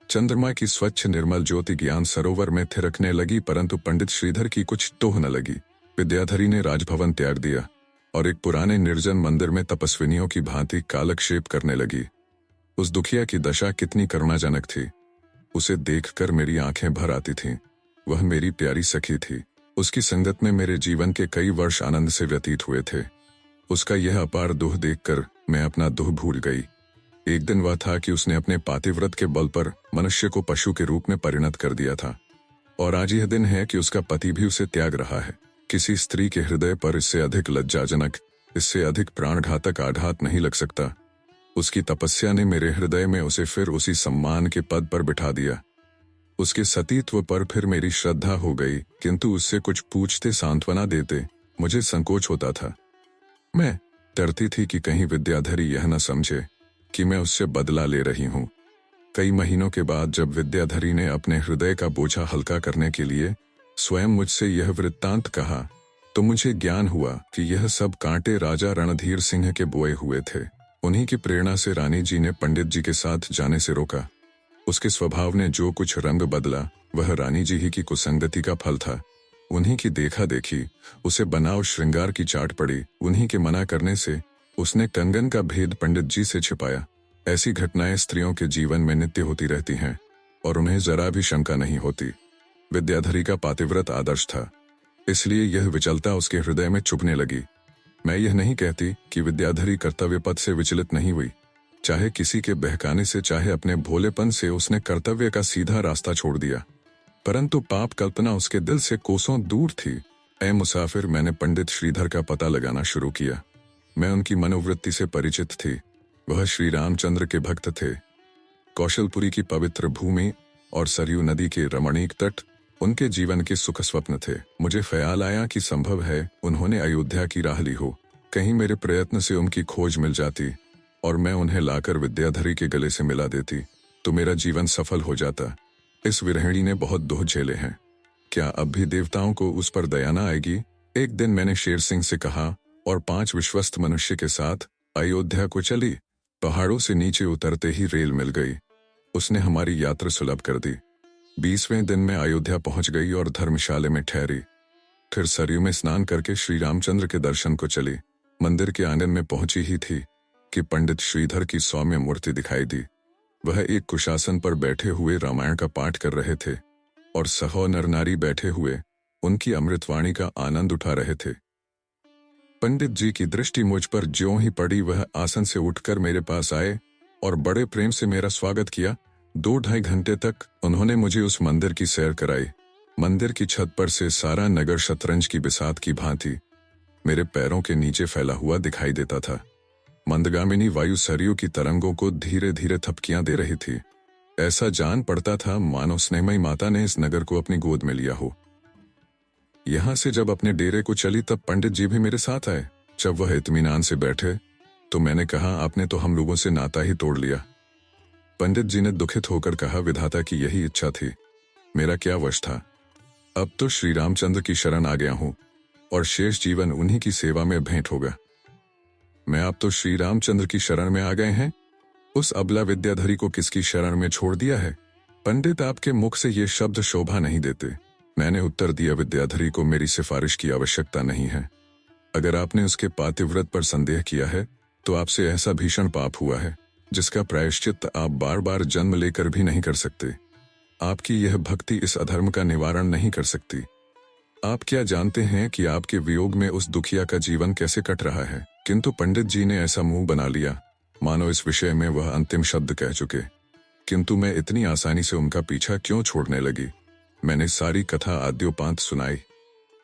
[SPEAKER 1] चंद्रमा की स्वच्छ निर्मल ज्योति ज्ञान सरोवर में थिरकने लगी, परंतु पंडित श्रीधर की कुछ टोह न लगी। विद्याधरी ने राजभवन त्याग दिया और एक पुराने निर्जन मंदिर में तपस्विनियों की भांति कालक्षेप करने लगी। उस दुखिया की दशा कितनी करुणाजनक थी। उसे देखकर मेरी आंखें भर आती थीं। वह मेरी प्यारी सखी थी। उसकी संगत में मेरे जीवन के कई वर्ष आनंद से व्यतीत हुए थे। उसका यह अपार दुख देखकर मैं अपना दुख भूल गई। एक दिन वह था कि उसने अपने पातिव्रत के बल पर मनुष्य को पशु के रूप में परिणत कर दिया था, और आज यह दिन है कि उसका पति भी उसे त्याग रहा है। किसी स्त्री के हृदय पर इससे अधिक लज्जाजनक, इससे अधिक प्राणघातक आघात नहीं लग सकता। उसकी तपस्या ने मेरे हृदय में उसे फिर उसी सम्मान के पद पर बिठा दिया। उसके सतीत्व पर फिर मेरी श्रद्धा हो गई, किंतु उससे कुछ पूछते, सांत्वना देते मुझे संकोच होता था। मैं डरती थी कि कहीं विद्याधरी यह न समझे कि मैं उससे बदला ले रही हूं। कई महीनों के बाद जब विद्याधरी ने अपने हृदय का बोझा हल्का करने के लिए स्वयं मुझसे यह वृत्तांत कहा, तो मुझे ज्ञान हुआ कि यह सब कांटे राजा रणधीर सिंह के बोए हुए थे। उन्हीं की प्रेरणा से रानी जी ने पंडित जी के साथ जाने से रोका। उसके स्वभाव ने जो कुछ रंग बदला वह रानी जी ही की कुसंगति का फल था। उन्हीं की देखा देखी उसे बनाव श्रृंगार की चाट पड़ी। उन्हीं के मना करने से उसने कंगन का भेद पंडित जी से छिपाया। ऐसी घटनाएं स्त्रियों के जीवन में नित्य होती रहती हैं और उन्हें जरा भी शंका नहीं होती। विद्याधरी का पातिव्रत आदर्श था, इसलिए यह विचलता उसके हृदय में चुभने लगी। मैं यह नहीं कहती कि विद्याधरी कर्तव्य पथ से विचलित नहीं हुई। चाहे किसी के बहकाने से, चाहे अपने भोलेपन से उसने कर्तव्य का सीधा रास्ता छोड़ दिया, परंतु पाप कल्पना उसके दिल से कोसों दूर थी। ऐ मुसाफिर, मैंने पंडित श्रीधर का पता लगाना शुरू किया। मैं उनकी मनोवृत्ति से परिचित थी। वह श्री रामचंद्र के भक्त थे। कौशलपुरी की पवित्र भूमि और सरयू नदी के रमणीक तट उनके जीवन के सुख स्वप्न थे। मुझे ख्याल आया कि संभव है उन्होंने अयोध्या की राह ली हो। कहीं मेरे प्रयत्न से उनकी खोज मिल जाती और मैं उन्हें लाकर विद्याधरी के गले से मिला देती तो मेरा जीवन सफल हो जाता। इस विरहिणी ने बहुत दुख झेले हैं। क्या अब भी देवताओं को उस पर दया न आएगी? एक दिन मैंने शेर सिंह से कहा और 5 विश्वस्त मनुष्य के साथ अयोध्या को चली। पहाड़ों से नीचे उतरते ही रेल मिल गई। उसने हमारी यात्रा सुलभ कर दी। 20वें दिन में अयोध्या पहुंच गई और धर्मशाला में ठहरी। फिर सरयू में स्नान करके श्री रामचंद्र के दर्शन को चली। मंदिर के आंगन में पहुंची ही थी कि पंडित श्रीधर की सौम्य मूर्ति दिखाई दी। वह एक कुशासन पर बैठे हुए रामायण का पाठ कर रहे थे और सहो नर नारी बैठे हुए उनकी अमृतवाणी का आनंद उठा रहे थे। पंडित जी की दृष्टि मुझ पर ज्यों ही पड़ी, वह आसन से उठकर मेरे पास आए और बड़े प्रेम से मेरा स्वागत किया। 2-2.5 घंटे तक उन्होंने मुझे उस मंदिर की सैर कराई। मंदिर की छत पर से सारा नगर शतरंज की बिसात की भांति मेरे पैरों के नीचे फैला हुआ दिखाई देता था। मंदगामिनी वायु सरयू की तरंगों को धीरे धीरे थपकियां दे रही थी। ऐसा जान पड़ता था मानो स्नेहमयी माता ने इस नगर को अपनी गोद में लिया हो। यहां से जब अपने डेरे को चली तब पंडित जी भी मेरे साथ आए। जब वह इत्मीनान से बैठे तो मैंने कहा, आपने तो हम लोगों से नाता ही तोड़ लिया। पंडित जी ने दुखित होकर कहा, विधाता की यही इच्छा थी, मेरा क्या वश था। अब तो श्री रामचंद्र की शरण आ गया हूं और शेष जीवन उन्हीं की सेवा में भेंट होगा। मैं आप तो श्री रामचंद्र की शरण में आ गए हैं, उस अबला विद्याधरी को किसकी शरण में छोड़ दिया है? पंडित, आपके मुख से ये शब्द शोभा नहीं देते। मैंने उत्तर दिया, विद्याधरी को मेरी सिफारिश की आवश्यकता नहीं है। अगर आपने उसके पातिव्रत पर संदेह किया है तो आपसे ऐसा भीषण पाप हुआ है जिसका प्रायश्चित आप बार बार जन्म लेकर भी नहीं कर सकते। आपकी यह भक्ति इस अधर्म का निवारण नहीं कर सकती। आप क्या जानते हैं कि आपके वियोग में उस दुखिया का जीवन कैसे कट रहा है? किंतु पंडित जी ने ऐसा मुंह बना लिया मानो इस विषय में वह अंतिम शब्द कह चुके। किंतु मैं इतनी आसानी से उनका पीछा क्यों छोड़ने लगी? मैंने सारी कथा आद्योपांत सुनाई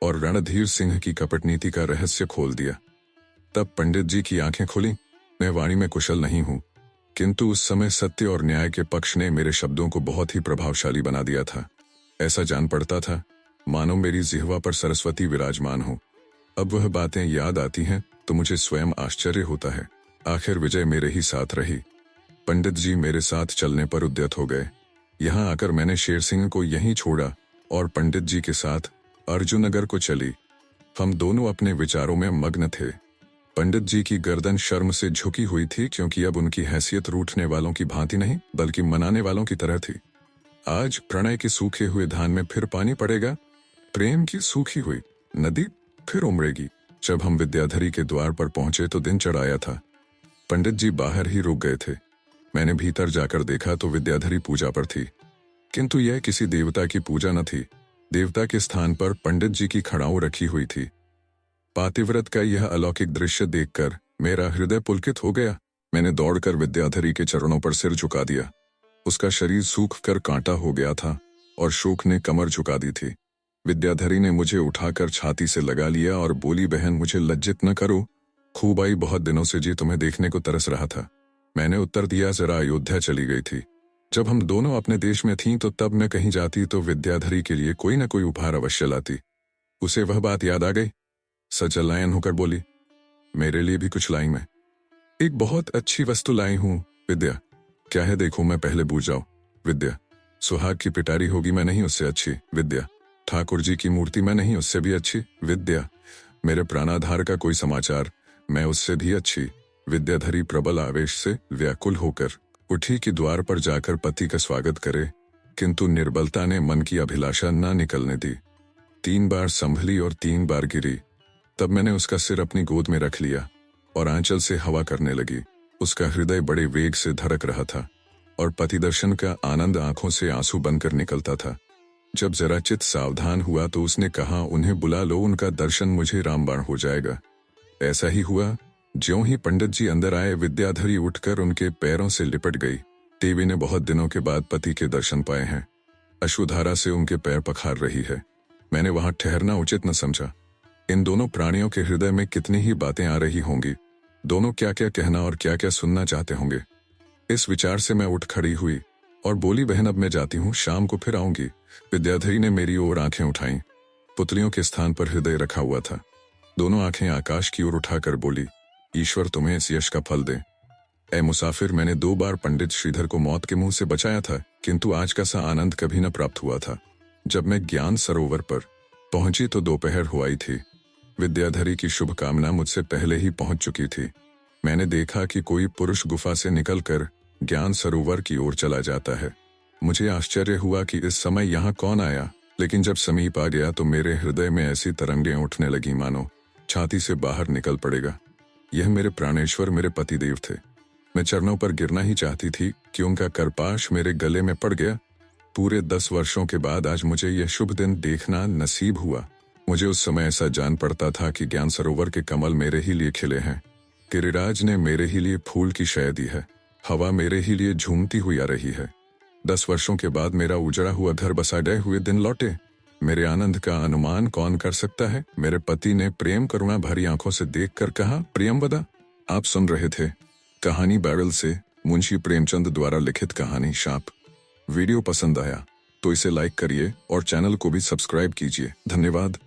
[SPEAKER 1] और रणधीर सिंह की कपट नीति का रहस्य खोल दिया। तब पंडित जी की आंखें खुली। मैं वाणी में कुशल नहीं हूं, किंतु उस समय सत्य और न्याय के पक्ष ने मेरे शब्दों को बहुत ही प्रभावशाली बना दिया था। ऐसा जान पड़ता था मानो मेरी जिह्वा पर सरस्वती विराजमान हो। अब वह बातें याद आती हैं तो मुझे स्वयं आश्चर्य होता है। आखिर विजय मेरे ही साथ रही। पंडित जी मेरे साथ चलने पर उद्यत हो गए। यहाँ आकर मैंने शेर सिंह को यहीं छोड़ा और पंडित जी के साथ अर्जुननगर को चली। हम दोनों अपने विचारों में मग्न थे। पंडित जी की गर्दन शर्म से झुकी हुई थी, क्योंकि अब उनकी हैसियत रूठने वालों की भांति नहीं बल्कि मनाने वालों की तरह थी। आज प्रणय के सूखे हुए धान में फिर पानी पड़ेगा, प्रेम की सूखी हुई नदी फिर उमड़ेगी। जब हम विद्याधरी के द्वार पर पहुंचे तो दिन चढ़ आया था। पंडित जी बाहर ही रुक गए थे। मैंने भीतर जाकर देखा तो विद्याधरी पूजा पर थी, किंतु यह किसी देवता की पूजा न थी। देवता के स्थान पर पंडित जी की खड़ाऊ रखी हुई थी। पातिव्रत का यह अलौकिक दृश्य देखकर मेरा हृदय पुलकित हो गया। मैंने दौड़कर विद्याधरी के चरणों पर सिर झुका दिया। उसका शरीर सूख कर कांटा हो गया था और शोक ने कमर झुका दी थी। विद्याधरी ने मुझे उठाकर छाती से लगा लिया और बोली, बहन मुझे लज्जित न करो, खूब आई, बहुत दिनों से जी तुम्हें देखने को तरस रहा था। मैंने उत्तर दिया, जरा अयोध्या चली गई थी। जब हम दोनों अपने देश में थीं तो तब मैं कहीं जाती तो विद्याधरी के लिए कोई न कोई उपहार अवश्य लाती। उसे वह बात याद आ गई। सचल नयन होकर बोली, मेरे लिए भी कुछ लाई मैं। एक बहुत अच्छी वस्तु लाई हूं विद्या। क्या है देखो, मैं पहले बूझ जाऊं। विद्या, सुहाग की पिटारी होगी, मैं नहीं उससे अच्छी। विद्या, ठाकुर जी की मूर्ति, मैं नहीं उससे भी अच्छी। विद्या, मेरे प्राणाधार का कोई समाचार, मैं उससे भी अच्छी। विद्याधरी प्रबल आवेश से व्याकुल होकर उठी कि द्वार पर जाकर पति का स्वागत करे, किंतु निर्बलता ने मन की अभिलाषा न निकलने दी। 3 बार संभली और 3 बार गिरी। तब मैंने उसका सिर अपनी गोद में रख लिया और आंचल से हवा करने लगी। उसका हृदय बड़े वेग से धड़क रहा था और पति दर्शन का आनंद आंखों से आंसू बनकर निकलता था। जब जरा चित्त सावधान हुआ तो उसने कहा, उन्हें बुला लो, उनका दर्शन मुझे रामबाण हो जाएगा। ऐसा ही हुआ। ज्यों ही पंडित जी अंदर आए, विद्याधरी उठकर उनके पैरों से लिपट गई। देवी ने बहुत दिनों के बाद पति के दर्शन पाए हैं। अश्रुधारा से उनके पैर पखार रही है। मैंने वहां ठहरना उचित न समझा। इन दोनों प्राणियों के हृदय में कितनी ही बातें आ रही होंगी, दोनों क्या क्या कहना और क्या क्या सुनना चाहते होंगे। इस विचार से मैं उठ खड़ी हुई और बोली, बहन अब मैं जाती हूँ, शाम को फिर आऊंगी। विद्याधरी ने मेरी ओर आंखें उठाईं। पुतलियों के स्थान पर हृदय रखा हुआ था। दोनों आंखें आकाश की ओर उठाकर बोली, ईश्वर तुम्हें इस यश का फल दे। ए मुसाफिर, मैंने 2 बार पंडित श्रीधर को मौत के मुंह से बचाया था, किंतु आज का सा आनंद कभी न प्राप्त हुआ था। जब मैं ज्ञान सरोवर पर पहुंची तो दोपहर हो आई थी। विद्याधरी की शुभकामना मुझसे पहले ही पहुंच चुकी थी। मैंने देखा कि कोई पुरुष गुफा से निकलकर ज्ञान सरोवर की ओर चला जाता है। मुझे आश्चर्य हुआ कि इस समय यहाँ कौन आया, लेकिन जब समीप आ गया तो मेरे हृदय में ऐसी तरंगें उठने लगी मानो छाती से बाहर निकल पड़ेगा। यह मेरे प्राणेश्वर, मेरे पतिदेव थे। मैं चरणों पर गिरना ही चाहती थी कि उनका करपाश मेरे गले में पड़ गया। पूरे 10 वर्षों के बाद आज मुझे यह शुभ दिन देखना नसीब हुआ। मुझे उस समय ऐसा जान पड़ता था कि ज्ञान सरोवर के कमल मेरे ही लिए खिले हैं। गिरिराज ने मेरे ही लिए फूल की शय दी है। हवा मेरे ही लिए झूमती हुई आ रही है। 10 वर्षों के बाद मेरा उजड़ा हुआ घर बसा गए हुए दिन लौटे। मेरे आनंद का अनुमान कौन कर सकता है। मेरे पति ने प्रेम करुणा भरी आंखों से देखकर कहा, प्रियंवदा। आप सुन रहे थे कहानी बैरल से मुंशी प्रेमचंद द्वारा लिखित कहानी शाप। वीडियो पसंद आया तो इसे लाइक करिए और चैनल को भी सब्सक्राइब कीजिए। धन्यवाद।